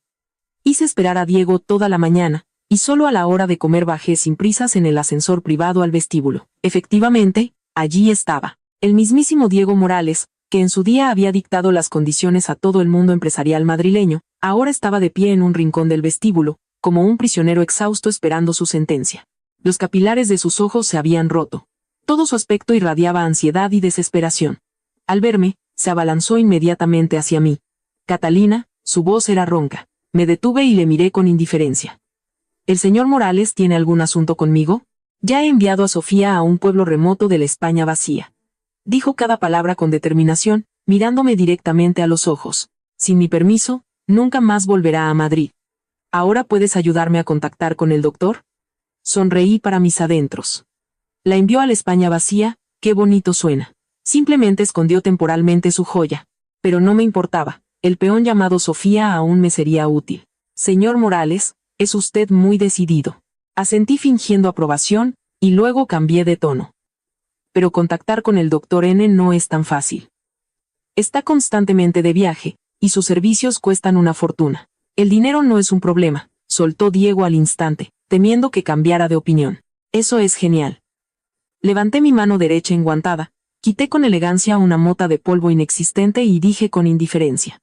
Hice esperar a Diego toda la mañana, y solo a la hora de comer bajé sin prisas en el ascensor privado al vestíbulo. Efectivamente, allí estaba, el mismísimo Diego Morales, que en su día había dictado las condiciones a todo el mundo empresarial madrileño, ahora estaba de pie en un rincón del vestíbulo, como un prisionero exhausto esperando su sentencia. Los capilares de sus ojos se habían roto. Todo su aspecto irradiaba ansiedad y desesperación. Al verme, se abalanzó inmediatamente hacia mí. Catalina, su voz era ronca. Me detuve y le miré con indiferencia. ¿El señor Morales tiene algún asunto conmigo? Ya he enviado a Sofía a un pueblo remoto de la España vacía. Dijo cada palabra con determinación, mirándome directamente a los ojos. Sin mi permiso, nunca más volverá a Madrid. ¿Ahora puedes ayudarme a contactar con el doctor? Sonreí para mis adentros. La envió a la España vacía, qué bonito suena. Simplemente escondió temporalmente su joya. Pero no me importaba, el peón llamado Sofía aún me sería útil. Señor Morales, es usted muy decidido. Asentí fingiendo aprobación, y luego cambié de tono. Pero contactar con el doctor N no es tan fácil. Está constantemente de viaje, y sus servicios cuestan una fortuna. El dinero no es un problema, soltó Diego al instante, temiendo que cambiara de opinión. Eso es genial. Levanté mi mano derecha enguantada, quité con elegancia una mota de polvo inexistente y dije con indiferencia.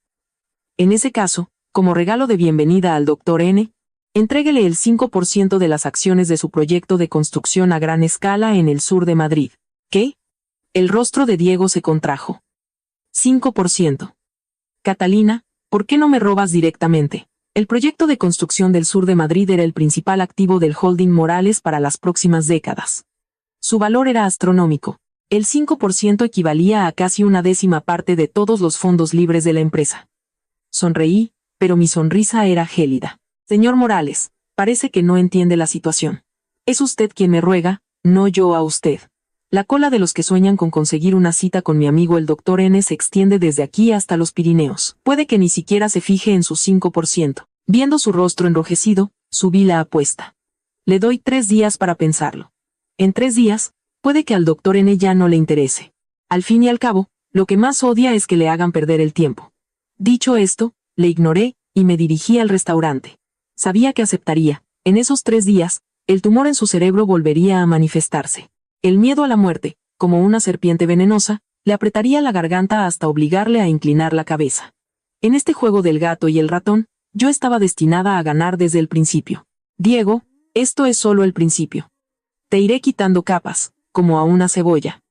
En ese caso, como regalo de bienvenida al doctor N, entréguele el 5% de las acciones de su proyecto de construcción a gran escala en el sur de Madrid. ¿Qué? El rostro de Diego se contrajo. 5%. Catalina, ¿por qué no me robas directamente? El proyecto de construcción del sur de Madrid era el principal activo del holding Morales para las próximas décadas. Su valor era astronómico. El 5% equivalía a casi 1/10 parte de todos los fondos libres de la empresa. Sonreí, pero mi sonrisa era gélida. Señor Morales, parece que no entiende la situación. Es usted quien me ruega, no yo a usted. La cola de los que sueñan con conseguir una cita con mi amigo el doctor N se extiende desde aquí hasta los Pirineos. Puede que ni siquiera se fije en su 5%. Viendo su rostro enrojecido, subí la apuesta. Le doy 3 días para pensarlo. En 3 días, puede que al doctor N ya no le interese. Al fin y al cabo, lo que más odia es que le hagan perder el tiempo. Dicho esto, Le ignoré, y me dirigí al restaurante. Sabía que aceptaría. En esos 3 días, el tumor en su cerebro volvería a manifestarse. El miedo a la muerte, como una serpiente venenosa, le apretaría la garganta hasta obligarle a inclinar la cabeza. En este juego del gato y el ratón, yo estaba destinada a ganar desde el principio. Diego, esto es solo el principio. Te iré quitando capas, como a una cebolla.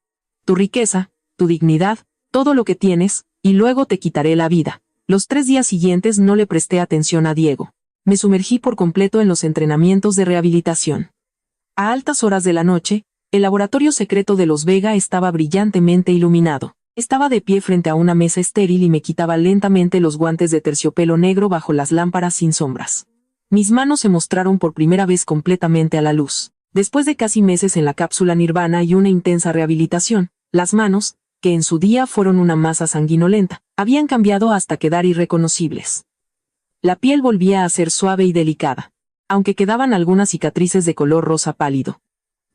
Tu riqueza, tu dignidad, todo lo que tienes, y luego te quitaré la vida. Los 3 días siguientes no le presté atención a Diego. Me sumergí por completo en los entrenamientos de rehabilitación. A altas horas de la noche, el laboratorio secreto de los Vega estaba brillantemente iluminado. Estaba de pie frente a una mesa estéril y me quitaba lentamente los guantes de terciopelo negro bajo las lámparas sin sombras. Mis manos se mostraron por primera vez completamente a la luz. Después de casi meses en la cápsula nirvana y una intensa rehabilitación, las manos, que en su día fueron una masa sanguinolenta, habían cambiado hasta quedar irreconocibles. La piel volvía a ser suave y delicada, aunque quedaban algunas cicatrices de color rosa pálido.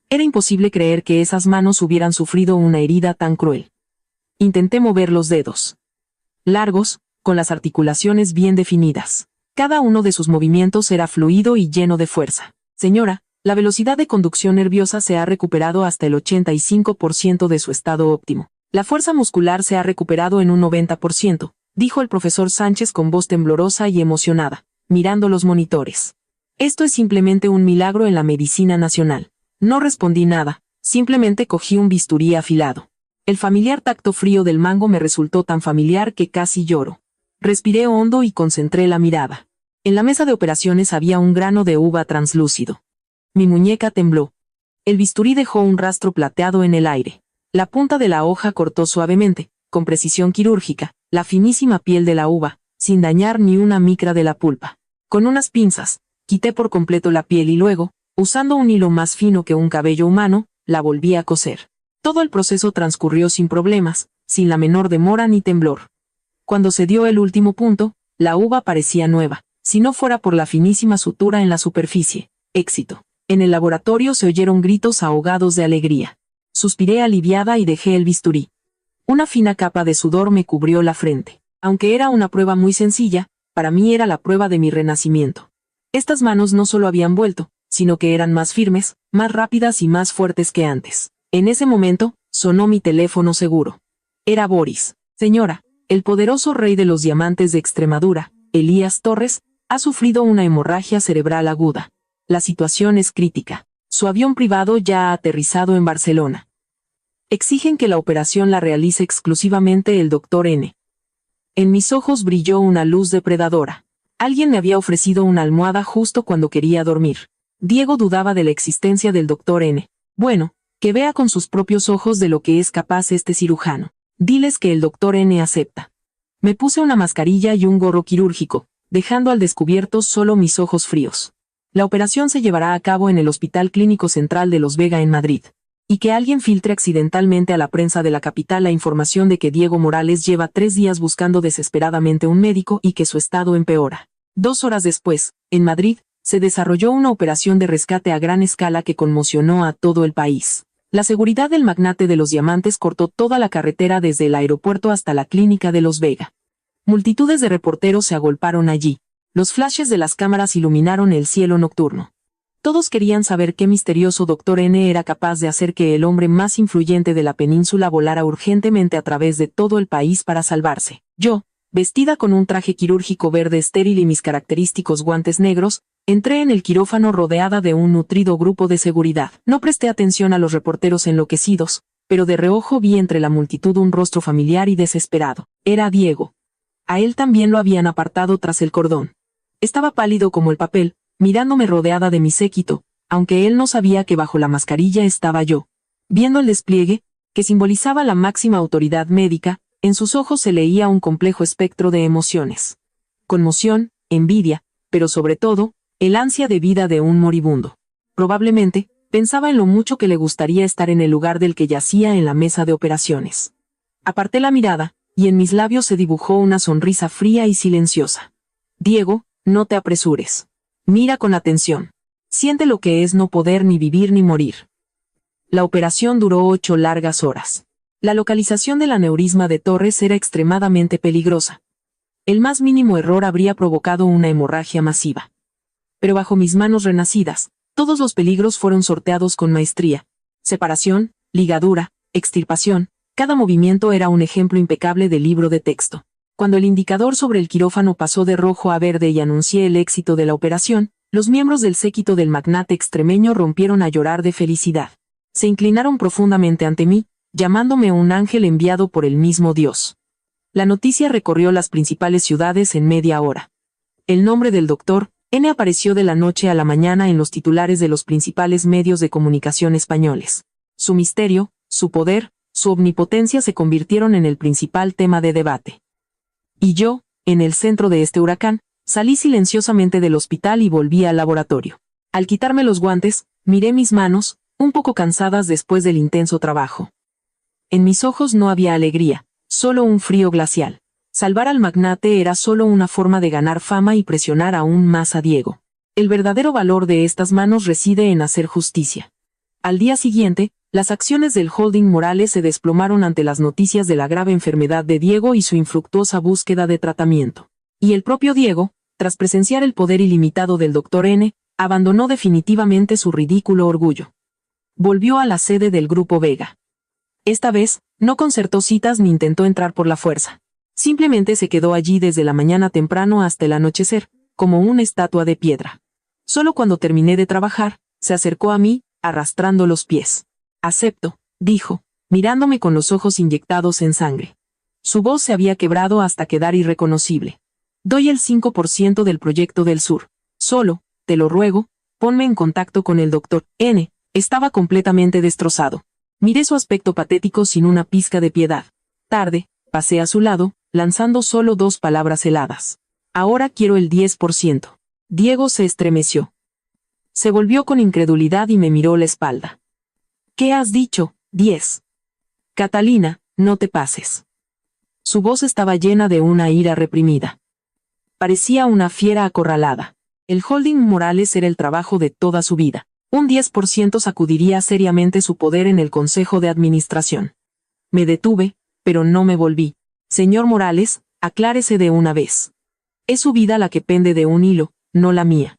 Era imposible creer que esas manos hubieran sufrido una herida tan cruel. Intenté mover los dedos. Largos, con las articulaciones bien definidas. Cada uno de sus movimientos era fluido y lleno de fuerza. Señora, la velocidad de conducción nerviosa se ha recuperado hasta el 85% de su estado óptimo. La fuerza muscular se ha recuperado en un 90%, dijo el profesor Sánchez con voz temblorosa y emocionada, mirando los monitores. Esto es simplemente un milagro en la medicina nacional. No respondí nada, simplemente cogí un bisturí afilado. El familiar tacto frío del mango me resultó tan familiar que casi lloro. Respiré hondo y concentré la mirada. En la mesa de operaciones había un grano de uva translúcido. Mi muñeca tembló. El bisturí dejó un rastro plateado en el aire. La punta de la hoja cortó suavemente, con precisión quirúrgica, la finísima piel de la uva, sin dañar ni una micra de la pulpa. Con unas pinzas, quité por completo la piel y luego, usando un hilo más fino que un cabello humano, la volví a coser. Todo el proceso transcurrió sin problemas, sin la menor demora ni temblor. Cuando se dio el último punto, la uva parecía nueva, si no fuera por la finísima sutura en la superficie. Éxito. En el laboratorio se oyeron gritos ahogados de alegría. Suspiré aliviada y dejé el bisturí. Una fina capa de sudor me cubrió la frente. Aunque era una prueba muy sencilla, para mí era la prueba de mi renacimiento. Estas manos no solo habían vuelto, sino que eran más firmes, más rápidas y más fuertes que antes. En ese momento, sonó mi teléfono seguro. Era Boris. Señora, el poderoso rey de los diamantes de Extremadura, Elías Torres, ha sufrido una hemorragia cerebral aguda. La situación es crítica. Su avión privado ya ha aterrizado en Barcelona. Exigen que la operación la realice exclusivamente el Dr. N. En mis ojos brilló una luz depredadora. Alguien me había ofrecido una almohada justo cuando quería dormir. Diego dudaba de la existencia del Dr. N. Bueno, que vea con sus propios ojos de lo que es capaz este cirujano. Diles que el Dr. N acepta. Me puse una mascarilla y un gorro quirúrgico, dejando al descubierto solo mis ojos fríos. La operación se llevará a cabo en el Hospital Clínico Central de Los Vega en Madrid. Y que alguien filtre accidentalmente a la prensa de la capital la información de que Diego Morales lleva 3 días buscando desesperadamente un médico y que su estado empeora. 2 horas después, en Madrid, se desarrolló una operación de rescate a gran escala que conmocionó a todo el país. La seguridad del magnate de los diamantes cortó toda la carretera desde el aeropuerto hasta la clínica de Los Vega. Multitudes de reporteros se agolparon allí. Los flashes de las cámaras iluminaron el cielo nocturno. Todos querían saber qué misterioso Dr. N era capaz de hacer que el hombre más influyente de la península volara urgentemente a través de todo el país para salvarse. Yo, vestida con un traje quirúrgico verde estéril y mis característicos guantes negros, entré en el quirófano rodeada de un nutrido grupo de seguridad. No presté atención a los reporteros enloquecidos, pero de reojo vi entre la multitud un rostro familiar y desesperado. Era Diego. A él también lo habían apartado tras el cordón. Estaba pálido como el papel, mirándome rodeada de mi séquito, aunque él no sabía que bajo la mascarilla estaba yo. Viendo el despliegue, que simbolizaba la máxima autoridad médica, en sus ojos se leía un complejo espectro de emociones. Conmoción, envidia, pero sobre todo, el ansia de vida de un moribundo. Probablemente, pensaba en lo mucho que le gustaría estar en el lugar del que yacía en la mesa de operaciones. Aparté la mirada, y en mis labios se dibujó una sonrisa fría y silenciosa. Diego, no te apresures. Mira con atención. Siente lo que es no poder ni vivir ni morir. La operación duró 8 largas horas. La localización del aneurisma de Torres era extremadamente peligrosa. El más mínimo error habría provocado una hemorragia masiva. Pero bajo mis manos renacidas, todos los peligros fueron sorteados con maestría. Separación, ligadura, extirpación, cada movimiento era un ejemplo impecable de libro de texto. Cuando el indicador sobre el quirófano pasó de rojo a verde y anuncié el éxito de la operación, los miembros del séquito del magnate extremeño rompieron a llorar de felicidad. Se inclinaron profundamente ante mí, llamándome un ángel enviado por el mismo Dios. La noticia recorrió las principales ciudades en media hora. El nombre del doctor N apareció de la noche a la mañana en los titulares de los principales medios de comunicación españoles. Su misterio, su poder, su omnipotencia se convirtieron en el principal tema de debate. Y yo, en el centro de este huracán, salí silenciosamente del hospital y volví al laboratorio. Al quitarme los guantes, miré mis manos, un poco cansadas después del intenso trabajo. En mis ojos no había alegría, solo un frío glacial. Salvar al magnate era solo una forma de ganar fama y presionar aún más a Diego. El verdadero valor de estas manos reside en hacer justicia. Al día siguiente, las acciones del holding Morales se desplomaron ante las noticias de la grave enfermedad de Diego y su infructuosa búsqueda de tratamiento. Y el propio Diego, tras presenciar el poder ilimitado del Dr. N, abandonó definitivamente su ridículo orgullo. Volvió a la sede del Grupo Vega. Esta vez, no concertó citas ni intentó entrar por la fuerza. Simplemente se quedó allí desde la mañana temprano hasta el anochecer, como una estatua de piedra. Solo cuando terminé de trabajar, se acercó a mí, arrastrando los pies. «Acepto», dijo, mirándome con los ojos inyectados en sangre. Su voz se había quebrado hasta quedar irreconocible. «Doy el 5% del proyecto del sur. Solo, te lo ruego, ponme en contacto con el Dr. N». Estaba completamente destrozado. Miré su aspecto patético sin una pizca de piedad. Tarde, pasé a su lado, lanzando solo 2 palabras heladas. «Ahora quiero el 10%. Diego se estremeció. Se volvió con incredulidad y me miró la espalda. «¿Qué has dicho? 10. Catalina, no te pases». Su voz estaba llena de una ira reprimida. Parecía una fiera acorralada. El holding Morales era el trabajo de toda su vida. Un 10% sacudiría seriamente su poder en el Consejo de Administración. Me detuve, pero no me volví. «Señor Morales, aclárese de una vez. Es su vida la que pende de un hilo, no la mía».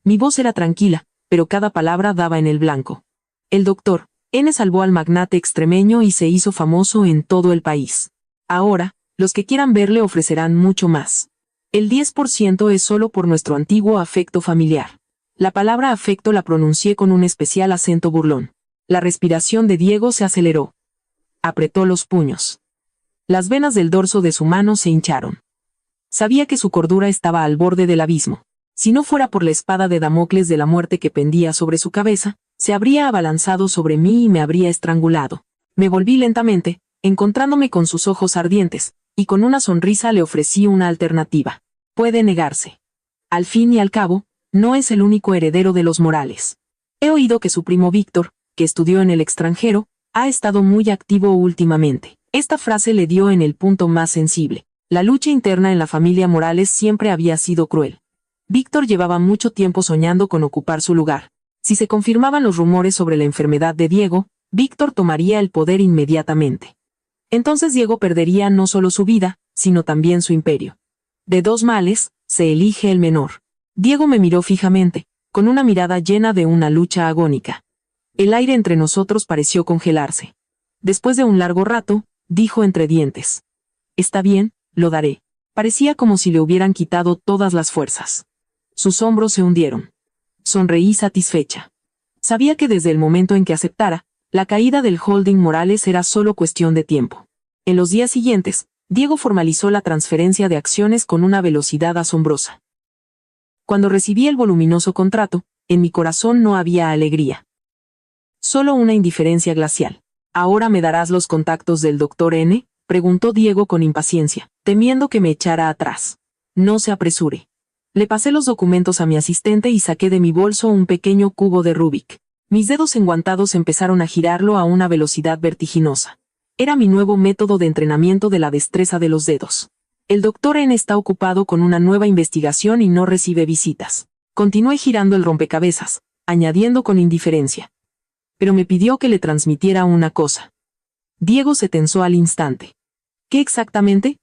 Mi voz era tranquila, pero cada palabra daba en el blanco. El Dr. N salvó al magnate extremeño y se hizo famoso en todo el país. Ahora, los que quieran verle ofrecerán mucho más. El 10% es solo por nuestro antiguo afecto familiar. La palabra afecto la pronuncié con un especial acento burlón. La respiración de Diego se aceleró. Apretó los puños. Las venas del dorso de su mano se hincharon. Sabía que su cordura estaba al borde del abismo. Si no fuera por la espada de Damocles de la muerte que pendía sobre su cabeza, se habría abalanzado sobre mí y me habría estrangulado. Me volví lentamente, encontrándome con sus ojos ardientes, y con una sonrisa le ofrecí una alternativa. Puede negarse. Al fin y al cabo, no es el único heredero de los Morales. He oído que su primo Víctor, que estudió en el extranjero, ha estado muy activo últimamente. Esta frase le dio en el punto más sensible. La lucha interna en la familia Morales siempre había sido cruel. Víctor llevaba mucho tiempo soñando con ocupar su lugar. Si se confirmaban los rumores sobre la enfermedad de Diego, Víctor tomaría el poder inmediatamente. Entonces Diego perdería no solo su vida, sino también su imperio. De 2 males, se elige el menor. Diego me miró fijamente, con una mirada llena de una lucha agónica. El aire entre nosotros pareció congelarse. Después de un largo rato, dijo entre dientes: «Está bien, lo daré». Parecía como si le hubieran quitado todas las fuerzas. Sus hombros se hundieron. Sonreí satisfecha. Sabía que desde el momento en que aceptara, la caída del holding Morales era solo cuestión de tiempo. En los días siguientes, Diego formalizó la transferencia de acciones con una velocidad asombrosa. Cuando recibí el voluminoso contrato, en mi corazón no había alegría. Solo una indiferencia glacial. «¿Ahora me darás los contactos del Dr. N?», preguntó Diego con impaciencia, temiendo que me echara atrás. «No se apresure». Le pasé los documentos a mi asistente y saqué de mi bolso un pequeño cubo de Rubik. Mis dedos enguantados empezaron a girarlo a una velocidad vertiginosa. Era mi nuevo método de entrenamiento de la destreza de los dedos. El Dr. N está ocupado con una nueva investigación y no recibe visitas. Continué girando el rompecabezas, añadiendo con indiferencia. Pero me pidió que le transmitiera una cosa. Diego se tensó al instante. «¿Qué exactamente?».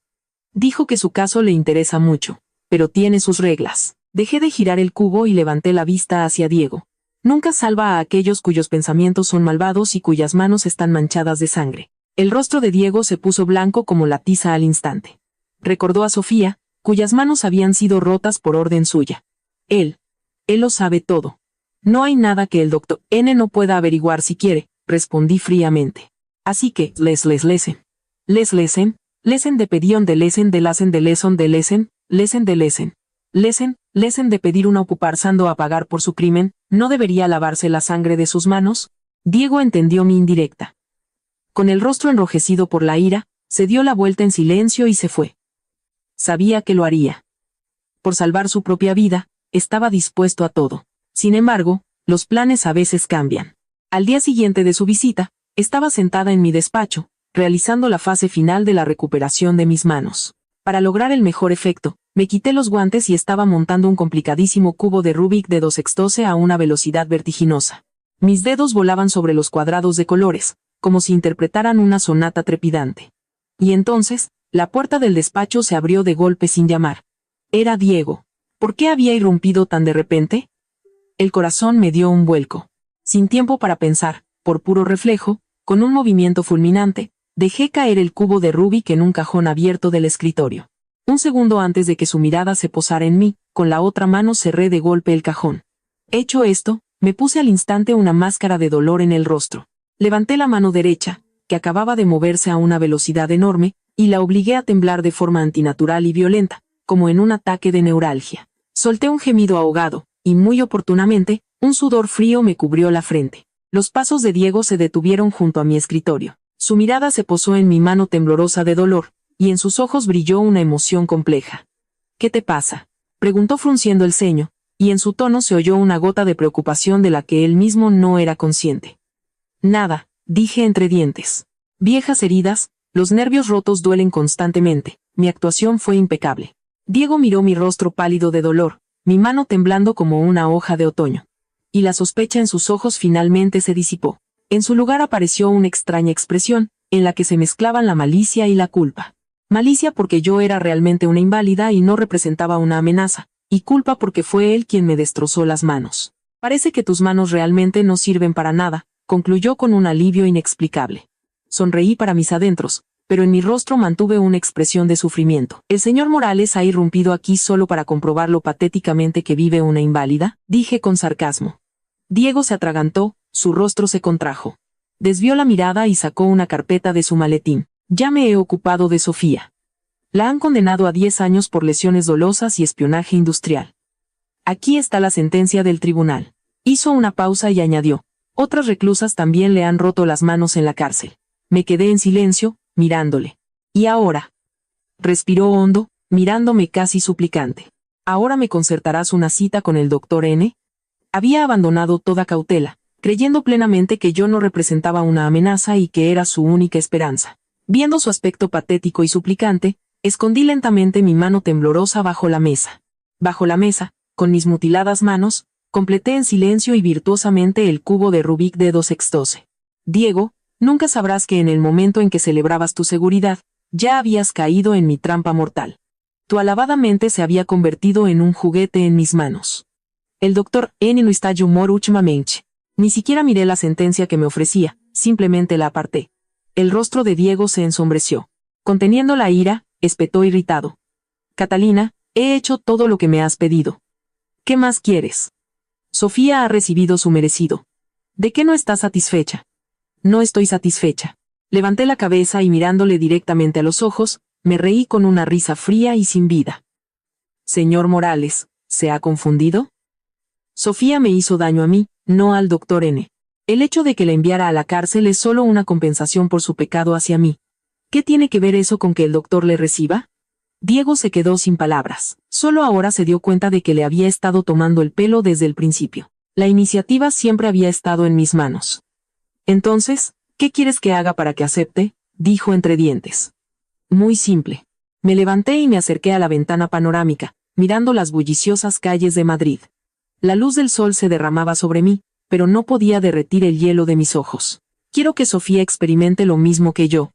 Dijo que su caso le interesa mucho, pero tiene sus reglas. Dejé de girar el cubo y levanté la vista hacia Diego. Nunca salva a aquellos cuyos pensamientos son malvados y cuyas manos están manchadas de sangre. El rostro de Diego se puso blanco como la tiza al instante. Recordó a Sofía, cuyas manos habían sido rotas por orden suya. Él lo sabe todo. No hay nada que el doctor N no pueda averiguar si quiere, respondí fríamente. Así que, lesen de pedión de lesen de lasen de leson de lesen de pedir una ocuparsando a pagar por su crimen, ¿no debería lavarse la sangre de sus manos? Diego entendió mi indirecta. Con el rostro enrojecido por la ira, se dio la vuelta en silencio y se fue. Sabía que lo haría. Por salvar su propia vida, estaba dispuesto a todo. Sin embargo, los planes a veces cambian. Al día siguiente de su visita, estaba sentada en mi despacho, realizando la fase final de la recuperación de mis manos. Para lograr el mejor efecto, me quité los guantes y estaba montando un complicadísimo cubo de Rubik de 2/12 a una velocidad vertiginosa. Mis dedos volaban sobre los cuadrados de colores, como si interpretaran una sonata trepidante. Y entonces, la puerta del despacho se abrió de golpe sin llamar. Era Diego. ¿Por qué había irrumpido tan de repente? El corazón me dio un vuelco. Sin tiempo para pensar, por puro reflejo, con un movimiento fulminante, dejé caer el cubo de Rubik en un cajón abierto del escritorio. Un segundo antes de que su mirada se posara en mí, con la otra mano cerré de golpe el cajón. Hecho esto, me puse al instante una máscara de dolor en el rostro. Levanté la mano derecha, que acababa de moverse a una velocidad enorme, y la obligué a temblar de forma antinatural y violenta, como en un ataque de neuralgia. Solté un gemido ahogado, y muy oportunamente, un sudor frío me cubrió la frente. Los pasos de Diego se detuvieron junto a mi escritorio. Su mirada se posó en mi mano temblorosa de dolor, y en sus ojos brilló una emoción compleja. ¿Qué te pasa?, preguntó frunciendo el ceño, y en su tono se oyó una gota de preocupación de la que él mismo no era consciente. Nada, dije entre dientes. Viejas heridas, los nervios rotos duelen constantemente, mi actuación fue impecable. Diego miró mi rostro pálido de dolor, mi mano temblando como una hoja de otoño. Y la sospecha en sus ojos finalmente se disipó. En su lugar apareció una extraña expresión, en la que se mezclaban la malicia y la culpa. Malicia porque yo era realmente una inválida y no representaba una amenaza, y culpa porque fue él quien me destrozó las manos. Parece que tus manos realmente no sirven para nada, concluyó con un alivio inexplicable. Sonreí para mis adentros, pero en mi rostro mantuve una expresión de sufrimiento. ¿El señor Morales ha irrumpido aquí solo para comprobar lo patéticamente que vive una inválida?, dije con sarcasmo. Diego se atragantó, su rostro se contrajo. Desvió la mirada y sacó una carpeta de su maletín. Ya me he ocupado de Sofía. La han condenado a 10 años por lesiones dolosas y espionaje industrial. Aquí está la sentencia del tribunal. Hizo una pausa y añadió: otras reclusas también le han roto las manos en la cárcel. Me quedé en silencio, mirándole. ¿Y ahora? Respiró hondo, mirándome casi suplicante. ¿Ahora me concertarás una cita con el doctor N? Había abandonado toda cautela, creyendo plenamente que yo no representaba una amenaza y que era su única esperanza. Viendo su aspecto patético y suplicante, escondí lentamente mi mano temblorosa bajo la mesa. Bajo la mesa, con mis mutiladas manos, completé en silencio y virtuosamente el cubo de Rubik de 2/12. Diego, nunca sabrás que en el momento en que celebrabas tu seguridad, ya habías caído en mi trampa mortal. Tu alabada mente se había convertido en un juguete en mis manos. El doctor N no está de humor últimamente. Ni siquiera miré la sentencia que me ofrecía, simplemente la aparté. El rostro de Diego se ensombreció. Conteniendo la ira, espetó irritado. Catalina, he hecho todo lo que me has pedido. ¿Qué más quieres? Sofía ha recibido su merecido. ¿De qué no estás satisfecha? No estoy satisfecha. Levanté la cabeza y mirándole directamente a los ojos, me reí con una risa fría y sin vida. Señor Morales, ¿se ha confundido? Sofía me hizo daño a mí, no al doctor N. El hecho de que la enviara a la cárcel es solo una compensación por su pecado hacia mí. ¿Qué tiene que ver eso con que el doctor le reciba? Diego se quedó sin palabras. Solo ahora se dio cuenta de que le había estado tomando el pelo desde el principio. La iniciativa siempre había estado en mis manos. Entonces, ¿qué quieres que haga para que acepte?, dijo entre dientes. Muy simple. Me levanté y me acerqué a la ventana panorámica, mirando las bulliciosas calles de Madrid. La luz del sol se derramaba sobre mí, pero no podía derretir el hielo de mis ojos. Quiero que Sofía experimente lo mismo que yo.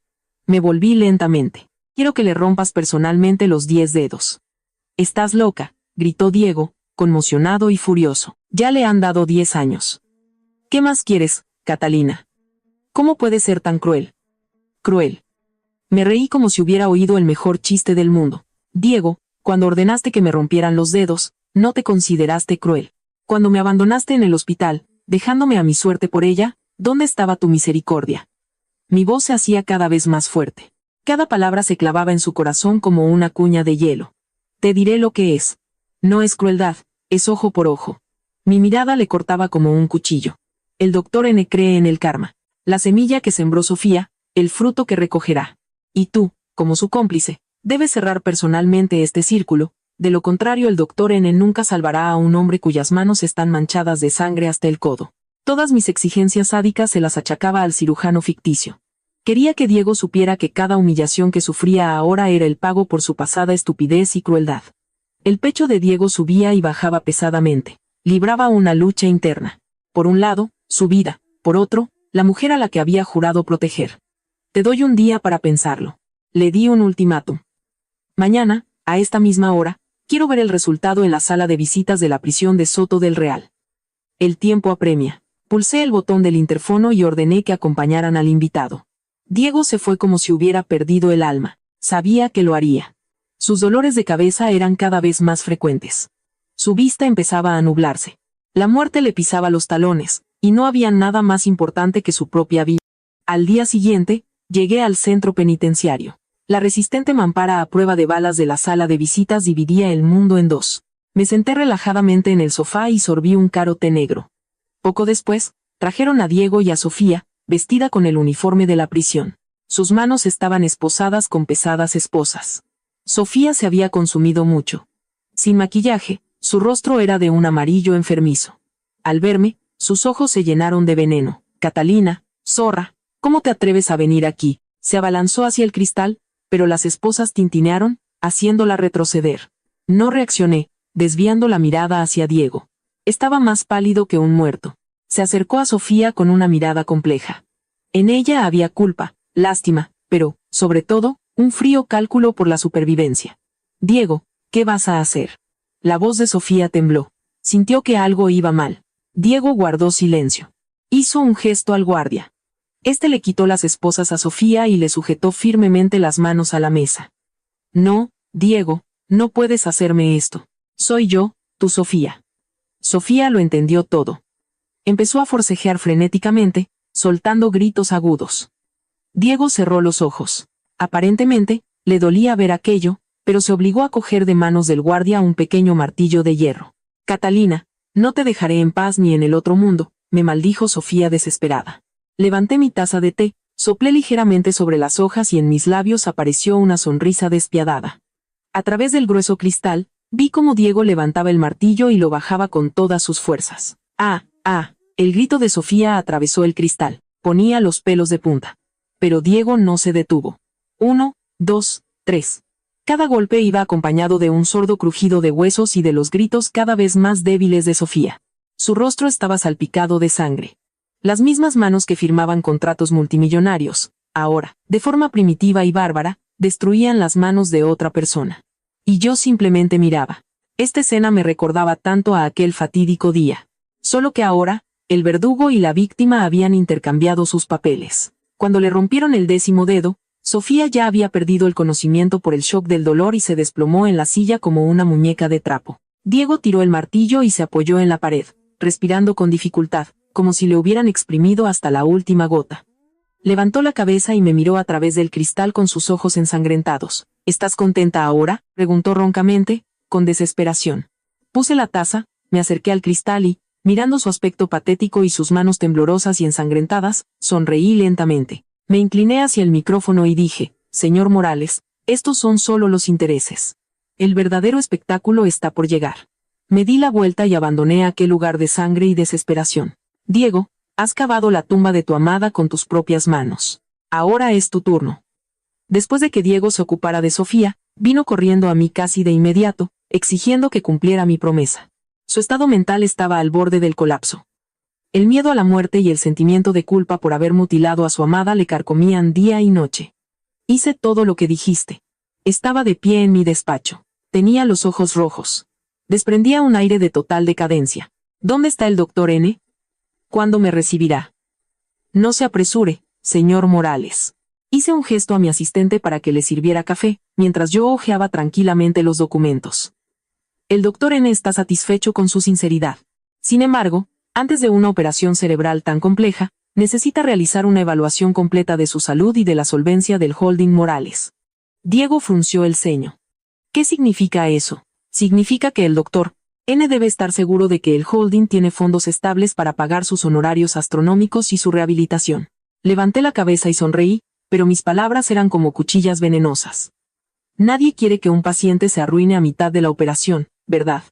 Me volví lentamente. Quiero que le rompas personalmente los 10 dedos. Estás loca, gritó Diego, conmocionado y furioso. Ya le han dado 10 años. ¿Qué más quieres, Catalina? ¿Cómo puedes ser tan cruel? Cruel. Me reí como si hubiera oído el mejor chiste del mundo. Diego, cuando ordenaste que me rompieran los dedos, no te consideraste cruel. Cuando me abandonaste en el hospital, dejándome a mi suerte por ella, ¿dónde estaba tu misericordia? Mi voz se hacía cada vez más fuerte. Cada palabra se clavaba en su corazón como una cuña de hielo. Te diré lo que es. No es crueldad, es ojo por ojo. Mi mirada le cortaba como un cuchillo. El doctor N cree en el karma. La semilla que sembró Sofía, el fruto que recogerá. Y tú, como su cómplice, debes cerrar personalmente este círculo, de lo contrario el doctor N nunca salvará a un hombre cuyas manos están manchadas de sangre hasta el codo. Todas mis exigencias sádicas se las achacaba al cirujano ficticio. Quería que Diego supiera que cada humillación que sufría ahora era el pago por su pasada estupidez y crueldad. El pecho de Diego subía y bajaba pesadamente. Libraba una lucha interna. Por un lado, su vida, por otro, la mujer a la que había jurado proteger. Te doy un día para pensarlo. Le di un ultimátum. Mañana, a esta misma hora, quiero ver el resultado en la sala de visitas de la prisión de Soto del Real. El tiempo apremia. Pulsé el botón del interfono y ordené que acompañaran al invitado. Diego se fue como si hubiera perdido el alma. Sabía que lo haría. Sus dolores de cabeza eran cada vez más frecuentes. Su vista empezaba a nublarse. La muerte le pisaba los talones, y no había nada más importante que su propia vida. Al día siguiente, llegué al centro penitenciario. La resistente mampara a prueba de balas de la sala de visitas dividía el mundo en dos. Me senté relajadamente en el sofá y sorbí un caro té negro. Poco después, trajeron a Diego y a Sofía, vestida con el uniforme de la prisión. Sus manos estaban esposadas con pesadas esposas. Sofía se había consumido mucho. Sin maquillaje, su rostro era de un amarillo enfermizo. Al verme, sus ojos se llenaron de veneno. Catalina, zorra, ¿cómo te atreves a venir aquí? Se abalanzó hacia el cristal, pero las esposas tintinearon, haciéndola retroceder. No reaccioné, desviando la mirada hacia Diego. Estaba más pálido que un muerto. Se acercó a Sofía con una mirada compleja. En ella había culpa, lástima, pero, sobre todo, un frío cálculo por la supervivencia. Diego, ¿qué vas a hacer? La voz de Sofía tembló. Sintió que algo iba mal. Diego guardó silencio. Hizo un gesto al guardia. Este le quitó las esposas a Sofía y le sujetó firmemente las manos a la mesa. No, Diego, no puedes hacerme esto. Soy yo, tu Sofía. Sofía lo entendió todo. Empezó a forcejear frenéticamente, soltando gritos agudos. Diego cerró los ojos. Aparentemente, le dolía ver aquello, pero se obligó a coger de manos del guardia un pequeño martillo de hierro. Catalina, no te dejaré en paz ni en el otro mundo, me maldijo Sofía desesperada. Levanté mi taza de té, soplé ligeramente sobre las hojas y en mis labios apareció una sonrisa despiadada. A través del grueso cristal, vi cómo Diego levantaba el martillo y lo bajaba con todas sus fuerzas. ¡Ah! ¡Ah! El grito de Sofía atravesó el cristal. Ponía los pelos de punta. Pero Diego no se detuvo. 1, 2, 3. Cada golpe iba acompañado de un sordo crujido de huesos y de los gritos cada vez más débiles de Sofía. Su rostro estaba salpicado de sangre. Las mismas manos que firmaban contratos multimillonarios, ahora, de forma primitiva y bárbara, destruían las manos de otra persona. Y yo simplemente miraba. Esta escena me recordaba tanto a aquel fatídico día. Solo que ahora, el verdugo y la víctima habían intercambiado sus papeles. Cuando le rompieron el 10º dedo, Sofía ya había perdido el conocimiento por el shock del dolor y se desplomó en la silla como una muñeca de trapo. Diego tiró el martillo y se apoyó en la pared, respirando con dificultad, como si le hubieran exprimido hasta la última gota. Levantó la cabeza y me miró a través del cristal con sus ojos ensangrentados. ¿Estás contenta ahora?, preguntó roncamente, con desesperación. Puse la taza, me acerqué al cristal y, mirando su aspecto patético y sus manos temblorosas y ensangrentadas, sonreí lentamente. Me incliné hacia el micrófono y dije, señor Morales, estos son solo los intereses. El verdadero espectáculo está por llegar. Me di la vuelta y abandoné aquel lugar de sangre y desesperación. Diego, has cavado la tumba de tu amada con tus propias manos. Ahora es tu turno. Después de que Diego se ocupara de Sofía, vino corriendo a mí casi de inmediato, exigiendo que cumpliera mi promesa. Su estado mental estaba al borde del colapso. El miedo a la muerte y el sentimiento de culpa por haber mutilado a su amada le carcomían día y noche. Hice todo lo que dijiste. Estaba de pie en mi despacho. Tenía los ojos rojos. Desprendía un aire de total decadencia. ¿Dónde está el doctor N? ¿Cuándo me recibirá? No se apresure, señor Morales. Hice un gesto a mi asistente para que le sirviera café, mientras yo hojeaba tranquilamente los documentos. El doctor N está satisfecho con su sinceridad. Sin embargo, antes de una operación cerebral tan compleja, necesita realizar una evaluación completa de su salud y de la solvencia del holding Morales. Diego frunció el ceño. ¿Qué significa eso? Significa que el doctor N debe estar seguro de que el holding tiene fondos estables para pagar sus honorarios astronómicos y su rehabilitación. Levanté la cabeza y sonreí, pero mis palabras eran como cuchillas venenosas. Nadie quiere que un paciente se arruine a mitad de la operación, ¿verdad?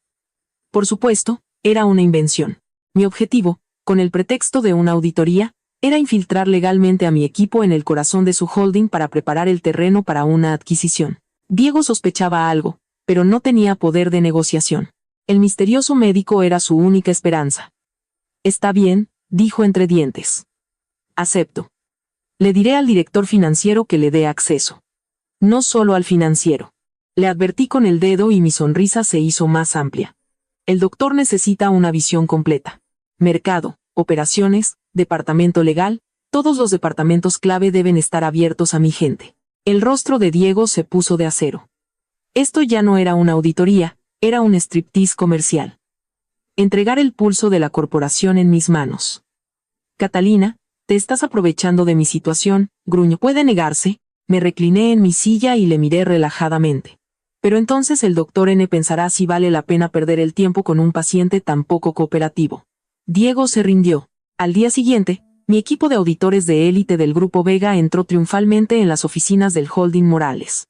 Por supuesto, era una invención. Mi objetivo, con el pretexto de una auditoría, era infiltrar legalmente a mi equipo en el corazón de su holding para preparar el terreno para una adquisición. Diego sospechaba algo, pero no tenía poder de negociación. El misterioso médico era su única esperanza. Está bien, dijo entre dientes. Acepto. Le diré al director financiero que le dé acceso. No solo al financiero. Le advertí con el dedo y mi sonrisa se hizo más amplia. El doctor necesita una visión completa. Mercado, operaciones, departamento legal, todos los departamentos clave deben estar abiertos a mi gente. El rostro de Diego se puso de acero. Esto ya no era una auditoría, era un striptease comercial. Entregar el pulso de la corporación en mis manos. Catalina, te estás aprovechando de mi situación, gruñó. ¿Puede negarse? Me recliné en mi silla y le miré relajadamente. Pero entonces el doctor N pensará si vale la pena perder el tiempo con un paciente tan poco cooperativo. Diego se rindió. Al día siguiente, mi equipo de auditores de élite del Grupo Vega entró triunfalmente en las oficinas del holding Morales.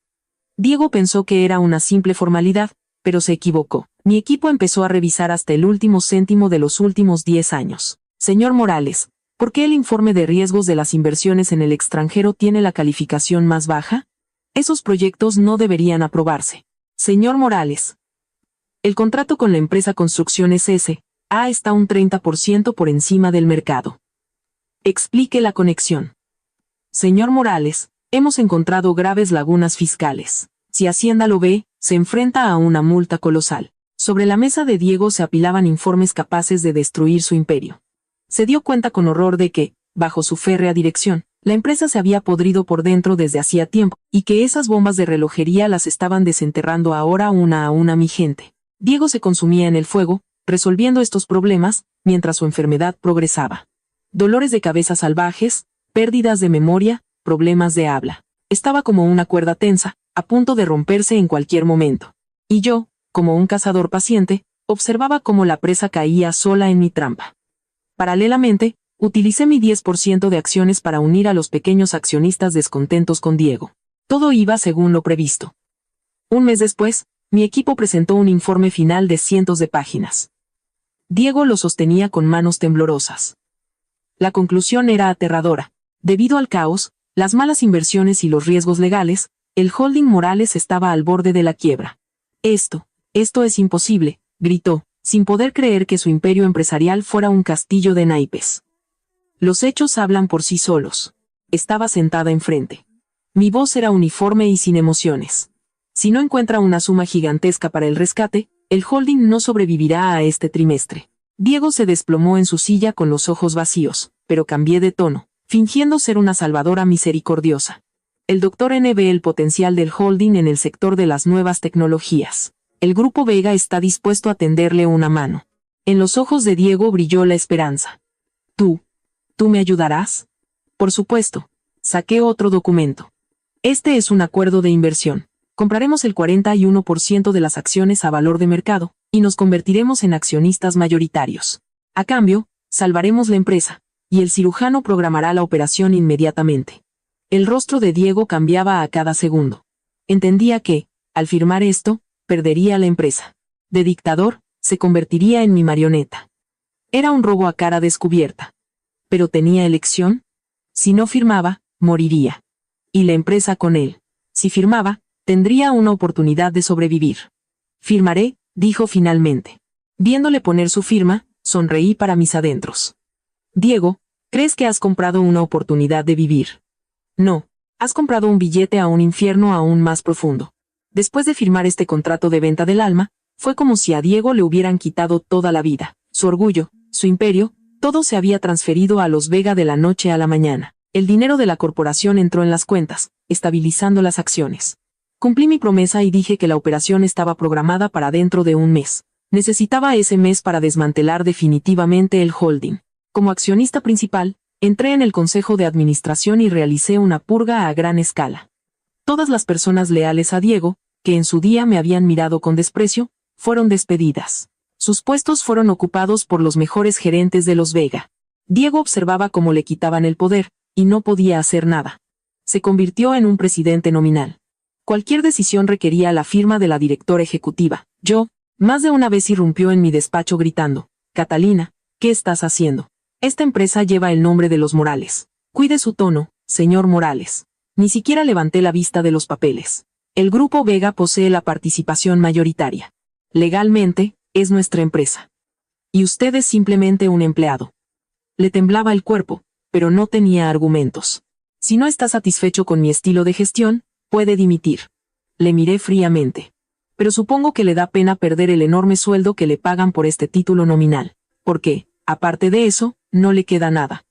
Diego pensó que era una simple formalidad, pero se equivocó. Mi equipo empezó a revisar hasta el último céntimo de los últimos 10 años. Señor Morales, ¿por qué el informe de riesgos de las inversiones en el extranjero tiene la calificación más baja? Esos proyectos no deberían aprobarse. Señor Morales. El contrato con la empresa Construcciones S.A. está un 30% por encima del mercado. Explique la conexión. Señor Morales, hemos encontrado graves lagunas fiscales. Si Hacienda lo ve, se enfrenta a una multa colosal. Sobre la mesa de Diego se apilaban informes capaces de destruir su imperio. Se dio cuenta con horror de que, bajo su férrea dirección, la empresa se había podrido por dentro desde hacía tiempo, y que esas bombas de relojería las estaban desenterrando ahora una a una mi gente. Diego se consumía en el fuego, resolviendo estos problemas, mientras su enfermedad progresaba. Dolores de cabeza salvajes, pérdidas de memoria, problemas de habla. Estaba como una cuerda tensa, a punto de romperse en cualquier momento. Y yo, como un cazador paciente, observaba cómo la presa caía sola en mi trampa. Paralelamente, utilicé mi 10% de acciones para unir a los pequeños accionistas descontentos con Diego. Todo iba según lo previsto. Un mes después, mi equipo presentó un informe final de cientos de páginas. Diego lo sostenía con manos temblorosas. La conclusión era aterradora. Debido al caos, las malas inversiones y los riesgos legales, el holding Morales estaba al borde de la quiebra. Esto es imposible, gritó, sin poder creer que su imperio empresarial fuera un castillo de naipes. Los hechos hablan por sí solos. Estaba sentada enfrente. Mi voz era uniforme y sin emociones. Si no encuentra una suma gigantesca para el rescate, el holding no sobrevivirá a este trimestre. Diego se desplomó en su silla con los ojos vacíos, pero cambié de tono, fingiendo ser una salvadora misericordiosa. El doctor N ve el potencial del holding en el sector de las nuevas tecnologías. El Grupo Vega está dispuesto a tenderle una mano. En los ojos de Diego brilló la esperanza. ¿Tú me ayudarás? Por supuesto. Saqué otro documento. Este es un acuerdo de inversión. Compraremos el 41% de las acciones a valor de mercado, y nos convertiremos en accionistas mayoritarios. A cambio, salvaremos la empresa, y el cirujano programará la operación inmediatamente. El rostro de Diego cambiaba a cada segundo. Entendía que, al firmar esto, perdería la empresa. De dictador, se convertiría en mi marioneta. Era un robo a cara descubierta. ¿Pero tenía elección? Si no firmaba, moriría. Y la empresa con él. Si firmaba, tendría una oportunidad de sobrevivir. Firmaré, dijo finalmente. Viéndole poner su firma, sonreí para mis adentros. Diego, ¿crees que has comprado una oportunidad de vivir? No, Has comprado un billete a un infierno aún más profundo. Después de firmar este contrato de venta del alma, fue como si a Diego le hubieran quitado toda la vida, su orgullo, su imperio, todo se había transferido a los Vega de la noche a la mañana. El dinero de la corporación entró en las cuentas, estabilizando las acciones. Cumplí mi promesa y dije que la operación estaba programada para dentro de un mes. Necesitaba ese mes para desmantelar definitivamente el holding. Como accionista principal, entré en el consejo de administración y realicé una purga a gran escala. Todas las personas leales a Diego, que en su día me habían mirado con desprecio, fueron despedidas. Sus puestos fueron ocupados por los mejores gerentes de los Vega. Diego observaba cómo le quitaban el poder, y no podía hacer nada. Se convirtió en un presidente nominal. Cualquier decisión requería la firma de la directora ejecutiva. Yo, más de una vez irrumpió en mi despacho gritando: «Catalina, ¿qué estás haciendo? Esta empresa lleva el nombre de los Morales. Cuide su tono, señor Morales». Ni siquiera levanté la vista de los papeles. El Grupo Vega posee la participación mayoritaria. Legalmente, es nuestra empresa. Y usted es simplemente un empleado. Le temblaba el cuerpo, pero no tenía argumentos. Si no está satisfecho con mi estilo de gestión, puede dimitir. Le miré fríamente. Pero supongo que le da pena perder el enorme sueldo que le pagan por este título nominal. Porque, aparte de eso, no le queda nada.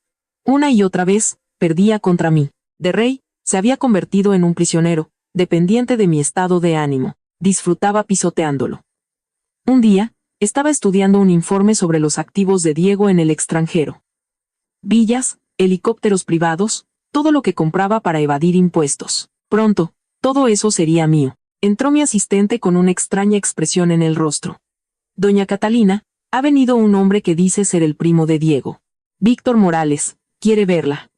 Una y otra vez, perdía contra mí. De rey, se había convertido en un prisionero, dependiente de mi estado de ánimo. Disfrutaba pisoteándolo. Un día, estaba estudiando un informe sobre los activos de Diego en el extranjero. Villas, helicópteros privados, todo lo que compraba para evadir impuestos. Pronto, todo eso sería mío. Entró mi asistente con una extraña expresión en el rostro. «Doña Catalina, ha venido un hombre que dice ser el primo de Diego. Víctor Morales, quiere verla».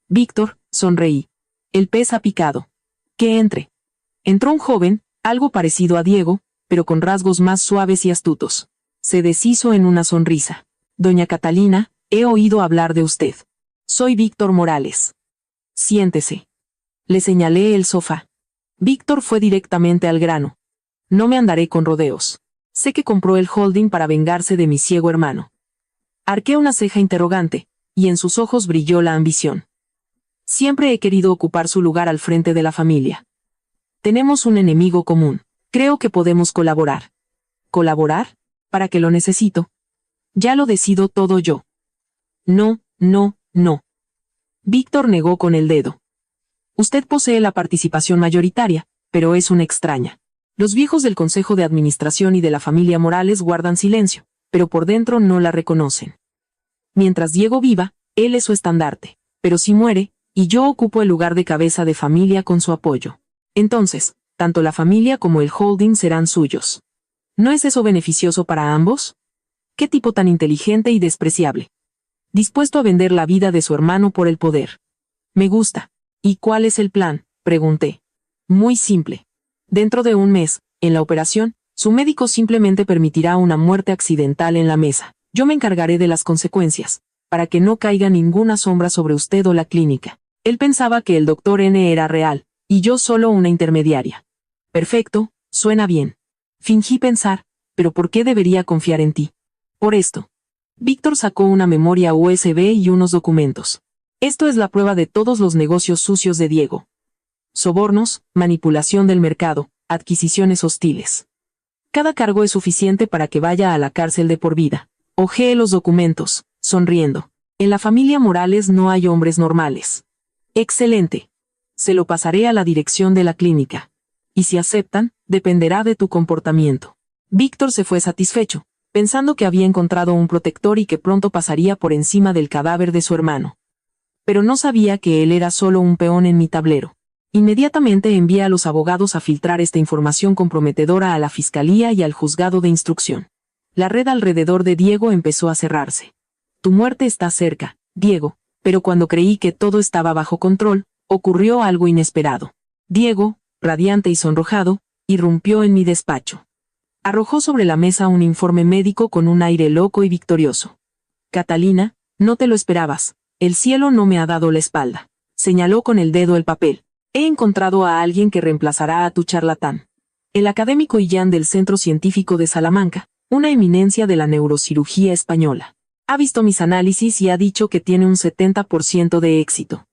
«Víctor», sonreí. «El pez ha picado. Que entre». Entró un joven, algo parecido a Diego, pero con rasgos más suaves y astutos. Se deshizo en una sonrisa. «Doña Catalina, he oído hablar de usted. Soy Víctor Morales. Siéntese». Le señalé el sofá. Víctor fue directamente al grano. «No me andaré con rodeos. Sé que compró el holding para vengarse de mi ciego hermano». Arqué una ceja interrogante, y en sus ojos brilló la ambición. «Siempre he querido ocupar su lugar al frente de la familia. Tenemos un enemigo común. Creo que podemos colaborar». «¿Colaborar? ¿Para qué lo necesito? Ya lo decido todo yo». «No, no, no». Víctor negó con el dedo. «Usted posee la participación mayoritaria, pero es una extraña. Los viejos del Consejo de Administración y de la familia Morales guardan silencio, pero por dentro no la reconocen. Mientras Diego viva, él es su estandarte, pero si muere, y yo ocupo el lugar de cabeza de familia con su apoyo. Entonces, tanto la familia como el holding serán suyos. ¿No es eso beneficioso para ambos? ¿Qué tipo tan inteligente y despreciable? Dispuesto a vender la vida de su hermano por el poder. Me gusta. ¿Y cuál es el plan?, pregunté. Muy simple. Dentro de un mes, en la operación, su médico simplemente permitirá una muerte accidental en la mesa. Yo me encargaré de las consecuencias, para que no caiga ninguna sombra sobre usted o la clínica. Él pensaba que el Dr. N era real, y yo solo una intermediaria. Perfecto, suena bien. Fingí pensar, pero ¿por qué debería confiar en ti? Por esto. Víctor sacó una memoria USB y unos documentos. Esto es la prueba de todos los negocios sucios de Diego. Sobornos, manipulación del mercado, adquisiciones hostiles. Cada cargo es suficiente para que vaya a la cárcel de por vida. Hojeé los documentos, sonriendo. En la familia Morales no hay hombres normales. Excelente. Se lo pasaré a la dirección de la clínica. Y si aceptan, dependerá de tu comportamiento. Víctor se fue satisfecho, pensando que había encontrado un protector y que pronto pasaría por encima del cadáver de su hermano. Pero no sabía que él era solo un peón en mi tablero. Inmediatamente envié a los abogados a filtrar esta información comprometedora a la fiscalía y al juzgado de instrucción. La red alrededor de Diego empezó a cerrarse. Tu muerte está cerca, Diego, pero cuando creí que todo estaba bajo control, ocurrió algo inesperado. Diego, radiante y sonrojado, irrumpió en mi despacho. Arrojó sobre la mesa un informe médico con un aire loco y victorioso. Catalina, no te lo esperabas. El cielo no me ha dado la espalda. Señaló con el dedo el papel. He encontrado a alguien que reemplazará a tu charlatán. El académico Illán del Centro Científico de Salamanca, una eminencia de la neurocirugía española. Ha visto mis análisis y ha dicho que tiene un 70% de éxito.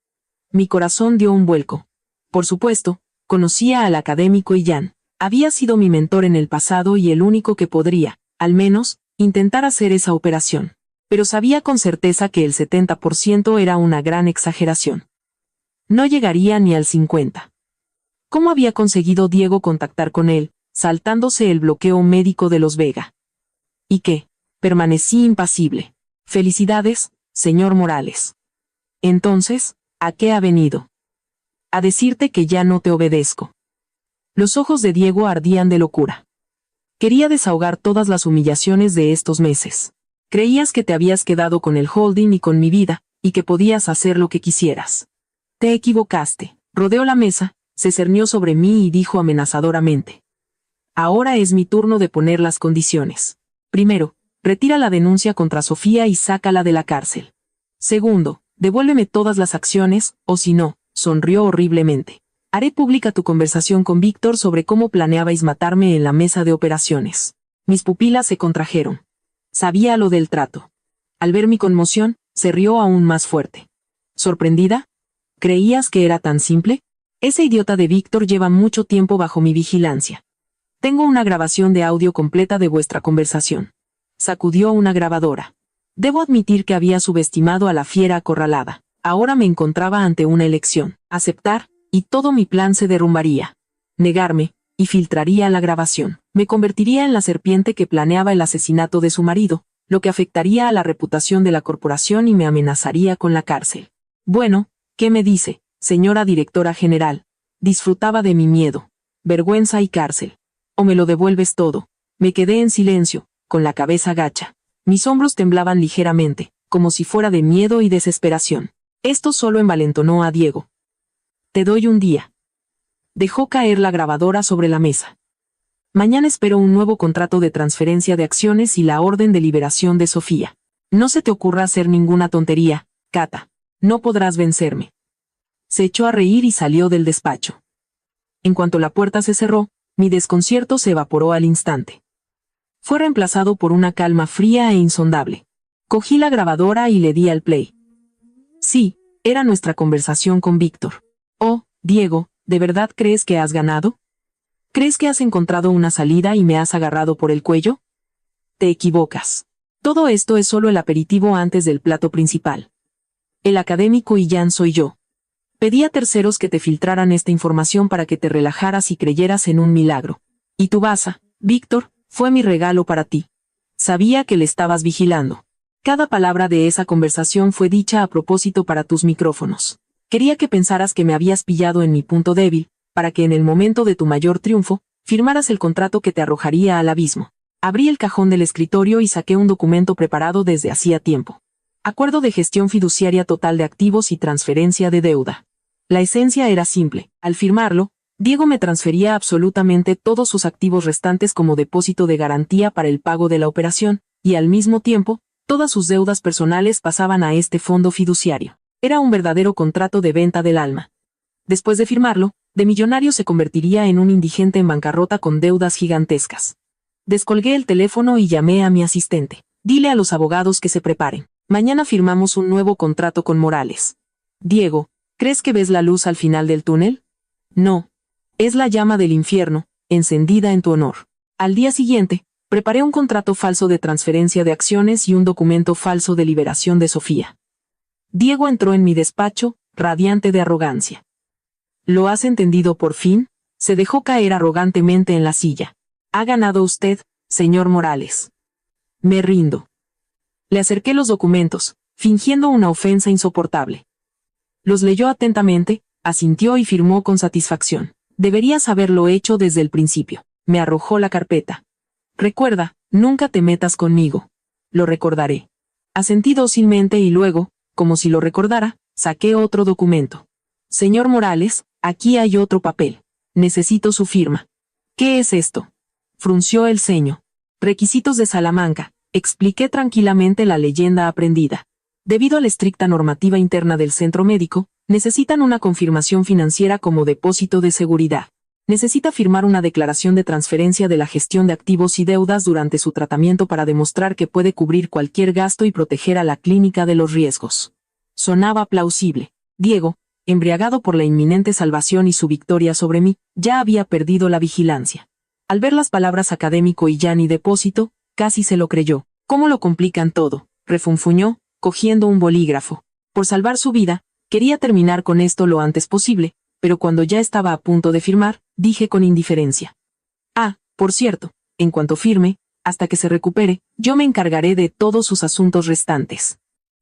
Mi corazón dio un vuelco. Por supuesto, conocía al académico Ian. Había sido mi mentor en el pasado y el único que podría, al menos, intentar hacer esa operación. Pero sabía con certeza que el 70% era una gran exageración. No llegaría ni al 50%. ¿Cómo había conseguido Diego contactar con él, saltándose el bloqueo médico de los Vega? ¿Y qué? Permanecí impasible. Felicidades, señor Morales. Entonces, ¿a qué ha venido? A decirte que ya no te obedezco. Los ojos de Diego ardían de locura. Quería desahogar todas las humillaciones de estos meses. Creías que te habías quedado con el holding y con mi vida, y que podías hacer lo que quisieras. Te equivocaste. Rodeó la mesa, se cernió sobre mí y dijo amenazadoramente. Ahora es mi turno de poner las condiciones. Primero, retira la denuncia contra Sofía y sácala de la cárcel. Segundo, devuélveme todas las acciones, o si no, sonrió horriblemente. Haré pública tu conversación con Víctor sobre cómo planeabais matarme en la mesa de operaciones. Mis pupilas se contrajeron. Sabía lo del trato. Al ver mi conmoción, se rió aún más fuerte. ¿Sorprendida? ¿Creías que era tan simple? Ese idiota de Víctor lleva mucho tiempo bajo mi vigilancia. Tengo una grabación de audio completa de vuestra conversación. Sacudió una grabadora. Debo admitir que había subestimado a la fiera acorralada. Ahora me encontraba ante una elección. Aceptar, y todo mi plan se derrumbaría. Negarme, y filtraría la grabación. Me convertiría en la serpiente que planeaba el asesinato de su marido, lo que afectaría a la reputación de la corporación y me amenazaría con la cárcel. Bueno, ¿qué me dice, señora directora general? Disfrutaba de mi miedo, vergüenza y cárcel. O me lo devuelves todo. Me quedé en silencio, con la cabeza gacha. Mis hombros temblaban ligeramente, como si fuera de miedo y desesperación. Esto solo envalentonó a Diego. Te doy un día. Dejó caer la grabadora sobre la mesa. Mañana espero un nuevo contrato de transferencia de acciones y la orden de liberación de Sofía. No se te ocurra hacer ninguna tontería, Cata. No podrás vencerme. Se echó a reír y salió del despacho. En cuanto la puerta se cerró, mi desconcierto se evaporó al instante. Fue reemplazado por una calma fría e insondable. Cogí la grabadora y le di al play. Sí, era nuestra conversación con Víctor. Oh, Diego, ¿de verdad crees que has ganado? ¿Crees que has encontrado una salida y me has agarrado por el cuello? Te equivocas. Todo esto es solo el aperitivo antes del plato principal. El académico Ian soy yo. Pedí a terceros que te filtraran esta información para que te relajaras y creyeras en un milagro. Y tu baza, Víctor, fue mi regalo para ti. Sabía que le estabas vigilando. Cada palabra de esa conversación fue dicha a propósito para tus micrófonos. Quería que pensaras que me habías pillado en mi punto débil, para que en el momento de tu mayor triunfo, firmaras el contrato que te arrojaría al abismo. Abrí el cajón del escritorio y saqué un documento preparado desde hacía tiempo. Acuerdo de gestión fiduciaria total de activos y transferencia de deuda. La esencia era simple. Al firmarlo, Diego me transfería absolutamente todos sus activos restantes como depósito de garantía para el pago de la operación, y al mismo tiempo, todas sus deudas personales pasaban a este fondo fiduciario. Era un verdadero contrato de venta del alma. Después de firmarlo, de millonario se convertiría en un indigente en bancarrota con deudas gigantescas. Descolgué el teléfono y llamé a mi asistente. Dile a los abogados que se preparen. Mañana firmamos un nuevo contrato con Morales. Diego, ¿crees que ves la luz al final del túnel? No. Es la llama del infierno, encendida en tu honor. Al día siguiente, preparé un contrato falso de transferencia de acciones y un documento falso de liberación de Sofía. Diego entró en mi despacho, radiante de arrogancia. ¿Lo has entendido por fin? Se dejó caer arrogantemente en la silla. Ha ganado usted, señor Morales. Me rindo. Le acerqué los documentos, fingiendo una ofensa insoportable. Los leyó atentamente, asintió y firmó con satisfacción. Deberías haberlo hecho desde el principio. Me arrojó la carpeta. Recuerda, nunca te metas conmigo. Lo recordaré. Asentí dócilmente y luego, como si lo recordara, saqué otro documento. Señor Morales, aquí hay otro papel. Necesito su firma. ¿Qué es esto? Frunció el ceño. Requisitos de Salamanca. Expliqué tranquilamente la leyenda aprendida. Debido a la estricta normativa interna del centro médico, necesitan una confirmación financiera como depósito de seguridad. Necesita firmar una declaración de transferencia de la gestión de activos y deudas durante su tratamiento para demostrar que puede cubrir cualquier gasto y proteger a la clínica de los riesgos. Sonaba plausible. Diego, embriagado por la inminente salvación y su victoria sobre mí, ya había perdido la vigilancia. Al ver las palabras académico y ya ni depósito, casi se lo creyó. ¿Cómo lo complican todo?, refunfuñó, cogiendo un bolígrafo. Por salvar su vida, quería terminar con esto lo antes posible, pero cuando ya estaba a punto de firmar, dije con indiferencia: ah, por cierto, en cuanto firme, hasta que se recupere, yo me encargaré de todos sus asuntos restantes.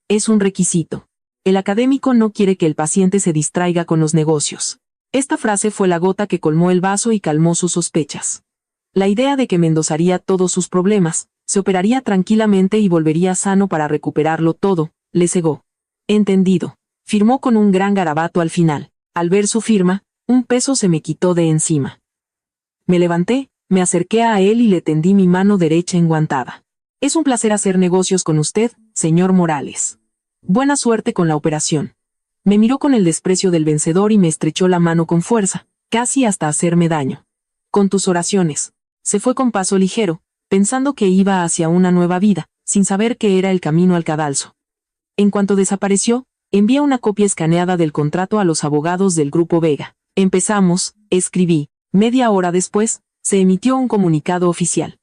Es un requisito. El académico no quiere que el paciente se distraiga con los negocios. Esta frase fue la gota que colmó el vaso y calmó sus sospechas. La idea de que me endosaría todos sus problemas, se operaría tranquilamente y volvería sano para recuperarlo todo, le cegó. Entendido. Firmó con un gran garabato al final. Al ver su firma, un peso se me quitó de encima. Me levanté, me acerqué a él y le tendí mi mano derecha enguantada. Es un placer hacer negocios con usted, señor Morales. Buena suerte con la operación. Me miró con el desprecio del vencedor y me estrechó la mano con fuerza, casi hasta hacerme daño. Con tus oraciones. Se fue con paso ligero, pensando que iba hacia una nueva vida, sin saber que era el camino al cadalso. En cuanto desapareció, envié una copia escaneada del contrato a los abogados del Grupo Vega. Empezamos, escribí. Media hora después, se emitió un comunicado oficial.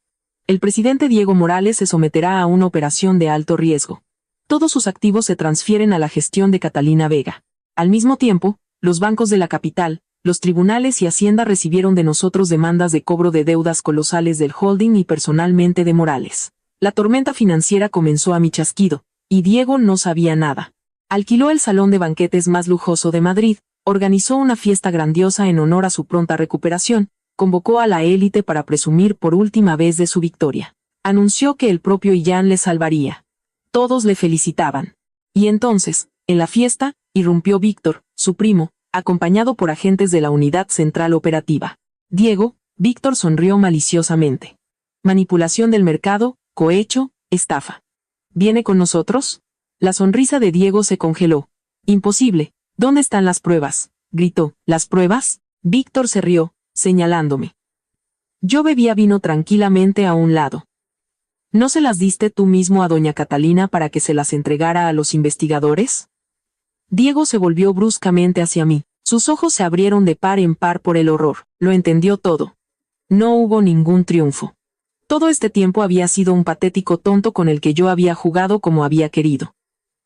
El presidente Diego Morales se someterá a una operación de alto riesgo. Todos sus activos se transfieren a la gestión de Catalina Vega. Al mismo tiempo, los bancos de la capital, los tribunales y Hacienda recibieron de nosotros demandas de cobro de deudas colosales del holding y personalmente de Morales. La tormenta financiera comenzó a mi chasquido, y Diego no sabía nada. Alquiló el salón de banquetes más lujoso de Madrid, organizó una fiesta grandiosa en honor a su pronta recuperación, convocó a la élite para presumir por última vez de su victoria. Anunció que el propio Illán le salvaría. Todos le felicitaban. Y entonces, en la fiesta, irrumpió Víctor, su primo, acompañado por agentes de la Unidad Central Operativa. Diego, Víctor sonrió maliciosamente. Manipulación del mercado, cohecho, estafa. ¿Viene con nosotros? La sonrisa de Diego se congeló. Imposible. ¿Dónde están las pruebas?, gritó. ¿Las pruebas? Víctor se rió, señalándome. Yo bebía vino tranquilamente a un lado. ¿No se las diste tú mismo a doña Catalina para que se las entregara a los investigadores? Diego se volvió bruscamente hacia mí. Sus ojos se abrieron de par en par por el horror. Lo entendió todo. No hubo ningún triunfo. Todo este tiempo había sido un patético tonto con el que yo había jugado como había querido.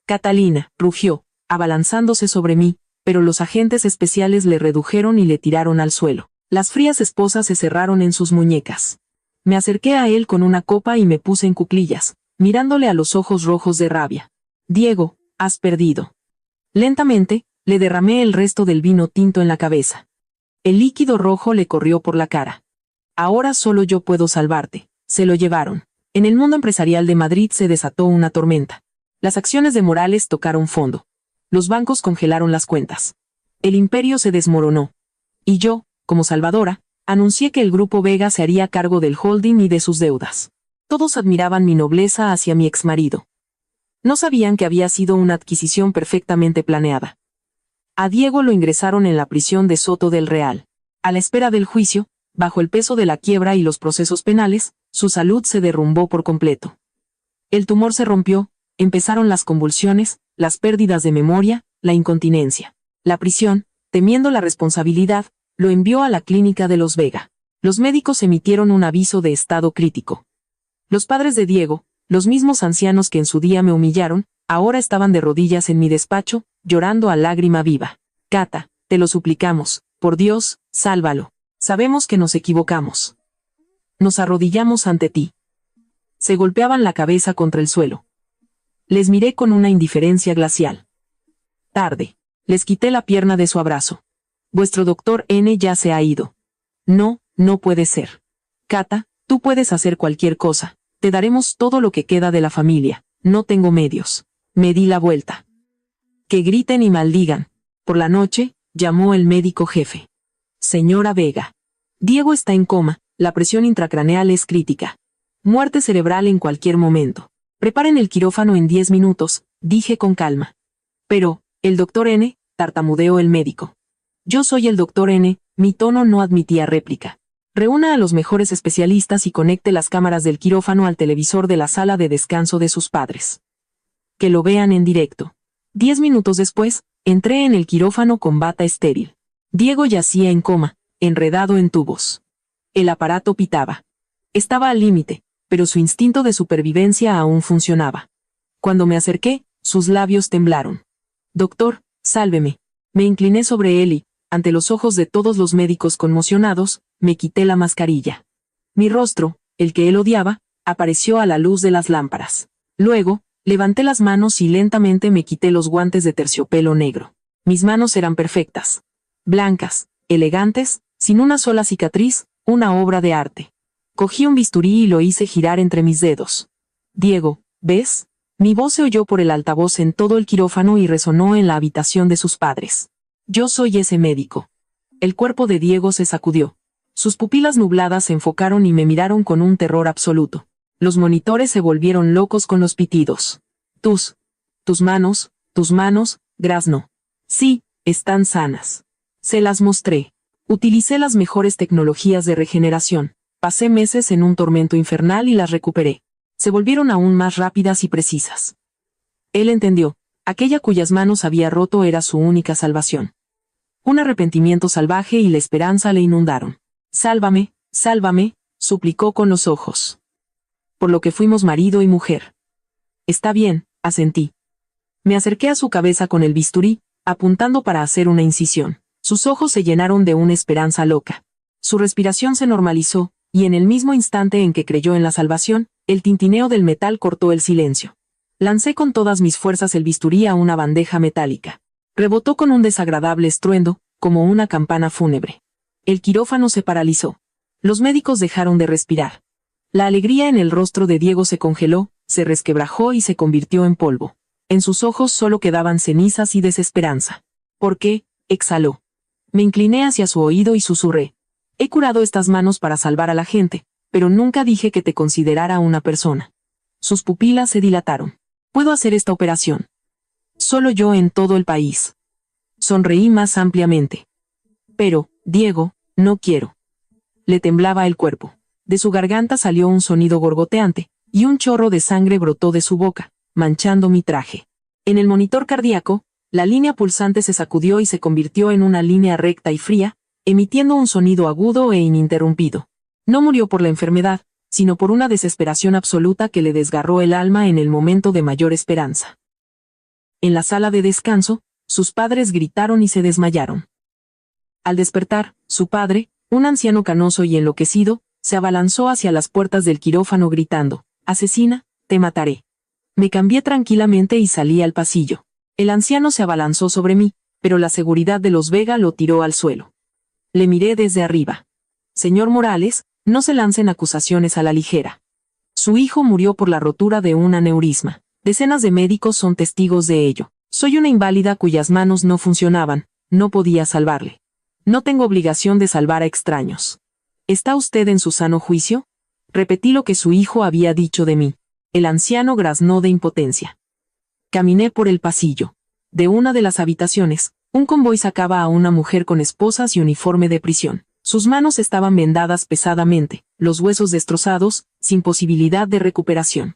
Catalina, rugió, abalanzándose sobre mí, pero los agentes especiales le redujeron y le tiraron al suelo. Las frías esposas se cerraron en sus muñecas. Me acerqué a él con una copa y me puse en cuclillas, mirándole a los ojos rojos de rabia. Diego, has perdido. Lentamente, le derramé el resto del vino tinto en la cabeza. El líquido rojo le corrió por la cara. Ahora solo yo puedo salvarte. Se lo llevaron. En el mundo empresarial de Madrid se desató una tormenta. Las acciones de Morales tocaron fondo. Los bancos congelaron las cuentas. El imperio se desmoronó. Y yo, como salvadora, anuncié que el Grupo Vega se haría cargo del holding y de sus deudas. Todos admiraban mi nobleza hacia mi exmarido. No sabían que había sido una adquisición perfectamente planeada. A Diego lo ingresaron en la prisión de Soto del Real. A la espera del juicio, bajo el peso de la quiebra y los procesos penales, su salud se derrumbó por completo. El tumor se rompió, empezaron las convulsiones, las pérdidas de memoria, la incontinencia. La prisión, temiendo la responsabilidad, lo envió a la clínica de los Vega. Los médicos emitieron un aviso de estado crítico. Los padres de Diego, los mismos ancianos que en su día me humillaron, ahora estaban de rodillas en mi despacho, llorando a lágrima viva. Cata, te lo suplicamos, por Dios, sálvalo. Sabemos que nos equivocamos. Nos arrodillamos ante ti. Se golpeaban la cabeza contra el suelo. Les miré con una indiferencia glacial. Tarde. Les quité la pierna de su abrazo. Vuestro doctor N ya se ha ido. No, no puede ser. Cata, tú puedes hacer cualquier cosa. Te daremos todo lo que queda de la familia. No tengo medios. Me di la vuelta. Que griten y maldigan. Por la noche, llamó el médico jefe. Señora Vega. Diego está en coma, la presión intracraneal es crítica. Muerte cerebral en cualquier momento. Preparen el quirófano en 10 minutos, dije con calma. Pero, el doctor N, tartamudeó el médico. Yo soy el doctor N, mi tono no admitía réplica. Reúna a los mejores especialistas y conecte las cámaras del quirófano al televisor de la sala de descanso de sus padres. Que lo vean en directo. 10 minutos después, Entré en el quirófano con bata estéril. Diego yacía en coma, enredado en tubos. El aparato pitaba. Estaba al límite, pero su instinto de supervivencia aún funcionaba. Cuando me acerqué, sus labios temblaron. Doctor, sálveme. Me incliné sobre él y, ante los ojos de todos los médicos conmocionados, me quité la mascarilla. Mi rostro, el que él odiaba, apareció a la luz de las lámparas. Luego, levanté las manos y lentamente me quité los guantes de terciopelo negro. Mis manos eran perfectas. Blancas, elegantes, sin una sola cicatriz, una obra de arte. Cogí un bisturí y lo hice girar entre mis dedos. Diego, ¿ves? Mi voz se oyó por el altavoz en todo el quirófano y resonó en la habitación de sus padres. Yo soy ese médico. El cuerpo de Diego se sacudió. Sus pupilas nubladas se enfocaron y me miraron con un terror absoluto. Los monitores se volvieron locos con los pitidos. Tus manos, Grazno. Sí, están sanas. Se las mostré. Utilicé las mejores tecnologías de regeneración. Pasé meses en un tormento infernal y las recuperé. Se volvieron aún más rápidas y precisas. Él entendió. Aquella cuyas manos había roto era su única salvación. Un arrepentimiento salvaje y la esperanza le inundaron. Sálvame, sálvame, suplicó con los ojos. Por lo que fuimos marido y mujer. Está bien, asentí. Me acerqué a su cabeza con el bisturí, apuntando para hacer una incisión. Sus ojos se llenaron de una esperanza loca. Su respiración se normalizó, y en el mismo instante en que creyó en la salvación, el tintineo del metal cortó el silencio. Lancé con todas mis fuerzas el bisturí a una bandeja metálica. Rebotó con un desagradable estruendo, como una campana fúnebre. El quirófano se paralizó. Los médicos dejaron de respirar. La alegría en el rostro de Diego se congeló, se resquebrajó y se convirtió en polvo. En sus ojos solo quedaban cenizas y desesperanza. ¿Por qué? Exhaló. Me incliné hacia su oído y susurré. He curado estas manos para salvar a la gente, pero nunca dije que te considerara una persona. Sus pupilas se dilataron. Puedo hacer esta operación. Solo yo en todo el país. Sonreí más ampliamente. Pero, Diego, no quiero. Le temblaba el cuerpo. De su garganta salió un sonido gorgoteante, y un chorro de sangre brotó de su boca, manchando mi traje. En el monitor cardíaco, la línea pulsante se sacudió y se convirtió en una línea recta y fría, emitiendo un sonido agudo e ininterrumpido. No murió por la enfermedad, sino por una desesperación absoluta que le desgarró el alma en el momento de mayor esperanza. En la sala de descanso, sus padres gritaron y se desmayaron. Al despertar, su padre, un anciano canoso y enloquecido, se abalanzó hacia las puertas del quirófano gritando, «Asesina, te mataré». Me cambié tranquilamente y salí al pasillo. El anciano se abalanzó sobre mí, pero la seguridad de los Vega lo tiró al suelo. Le miré desde arriba. «Señor Morales, no se lancen acusaciones a la ligera. Su hijo murió por la rotura de un aneurisma. Decenas de médicos son testigos de ello. Soy una inválida cuyas manos no funcionaban, no podía salvarle. No tengo obligación de salvar a extraños. ¿Está usted en su sano juicio?». Repetí lo que su hijo había dicho de mí. El anciano graznó de impotencia. Caminé por el pasillo. De una de las habitaciones, un convoy sacaba a una mujer con esposas y uniforme de prisión. Sus manos estaban vendadas pesadamente, los huesos destrozados, sin posibilidad de recuperación.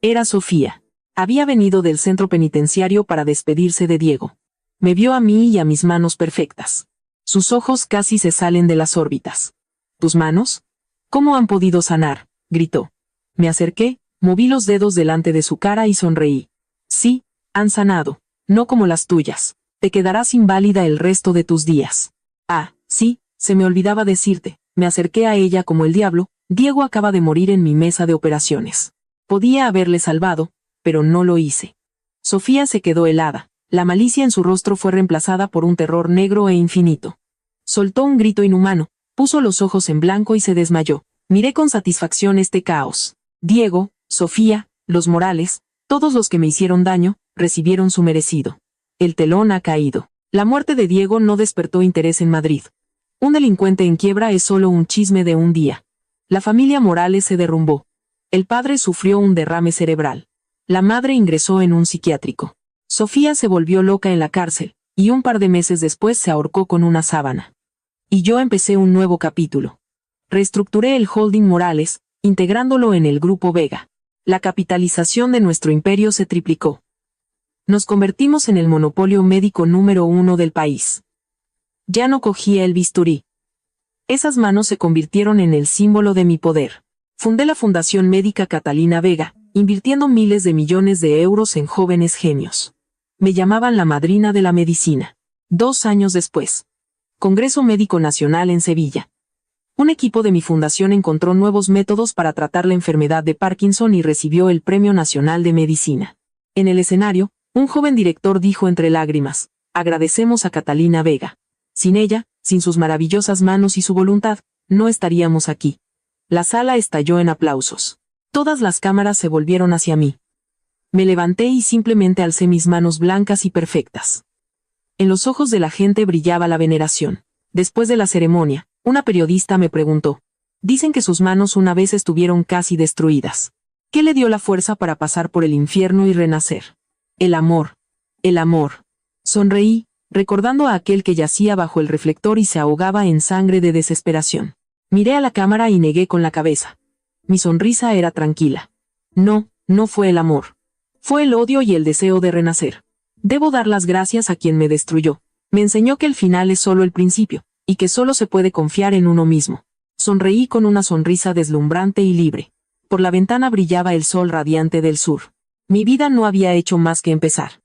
Era Sofía. Había venido del centro penitenciario para despedirse de Diego. Me vio a mí y a mis manos perfectas. Sus ojos casi se salen de las órbitas. ¿Tus manos? ¿Cómo han podido sanar?, gritó. Me acerqué, moví los dedos delante de su cara y sonreí. Sí, han sanado, no como las tuyas. Te quedarás inválida el resto de tus días. Ah, sí, se me olvidaba decirte, me acerqué a ella como el diablo, Diego acaba de morir en mi mesa de operaciones. Podía haberle salvado, pero no lo hice. Sofía se quedó helada, la malicia en su rostro fue reemplazada por un terror negro e infinito. Soltó un grito inhumano, puso los ojos en blanco y se desmayó. Miré con satisfacción este caos. Diego, Sofía, los Morales, todos los que me hicieron daño, recibieron su merecido. El telón ha caído. La muerte de Diego no despertó interés en Madrid. Un delincuente en quiebra es solo un chisme de un día. La familia Morales se derrumbó. El padre sufrió un derrame cerebral. La madre ingresó en un psiquiátrico. Sofía se volvió loca en la cárcel, y un par de meses después se ahorcó con una sábana. Y yo empecé un nuevo capítulo. Reestructuré el holding Morales, integrándolo en el Grupo Vega. La capitalización de nuestro imperio se triplicó. Nos convertimos en el monopolio médico número 1 del país. Ya no cogía el bisturí. Esas manos se convirtieron en el símbolo de mi poder. Fundé la Fundación Médica Catalina Vega, invirtiendo miles de millones de euros en jóvenes genios. Me llamaban la madrina de la medicina. 2 años después. Congreso Médico Nacional en Sevilla. Un equipo de mi fundación encontró nuevos métodos para tratar la enfermedad de Parkinson y recibió el Premio Nacional de Medicina. En el escenario, un joven director dijo entre lágrimas: agradecemos a Catalina Vega. Sin ella, sin sus maravillosas manos y su voluntad, no estaríamos aquí. La sala estalló en aplausos. Todas las cámaras se volvieron hacia mí. Me levanté y simplemente alcé mis manos blancas y perfectas. En los ojos de la gente brillaba la veneración. Después de la ceremonia, una periodista me preguntó: dicen que sus manos una vez estuvieron casi destruidas. ¿Qué le dio la fuerza para pasar por el infierno y renacer? El amor. El amor. Sonreí, recordando a aquel que yacía bajo el reflector y se ahogaba en sangre de desesperación. Miré a la cámara y negué con la cabeza. Mi sonrisa era tranquila. No, no fue el amor. Fue el odio y el deseo de renacer. Debo dar las gracias a quien me destruyó. Me enseñó que el final es solo el principio, y que solo se puede confiar en uno mismo. Sonreí con una sonrisa deslumbrante y libre. Por la ventana brillaba el sol radiante del sur. Mi vida no había hecho más que empezar.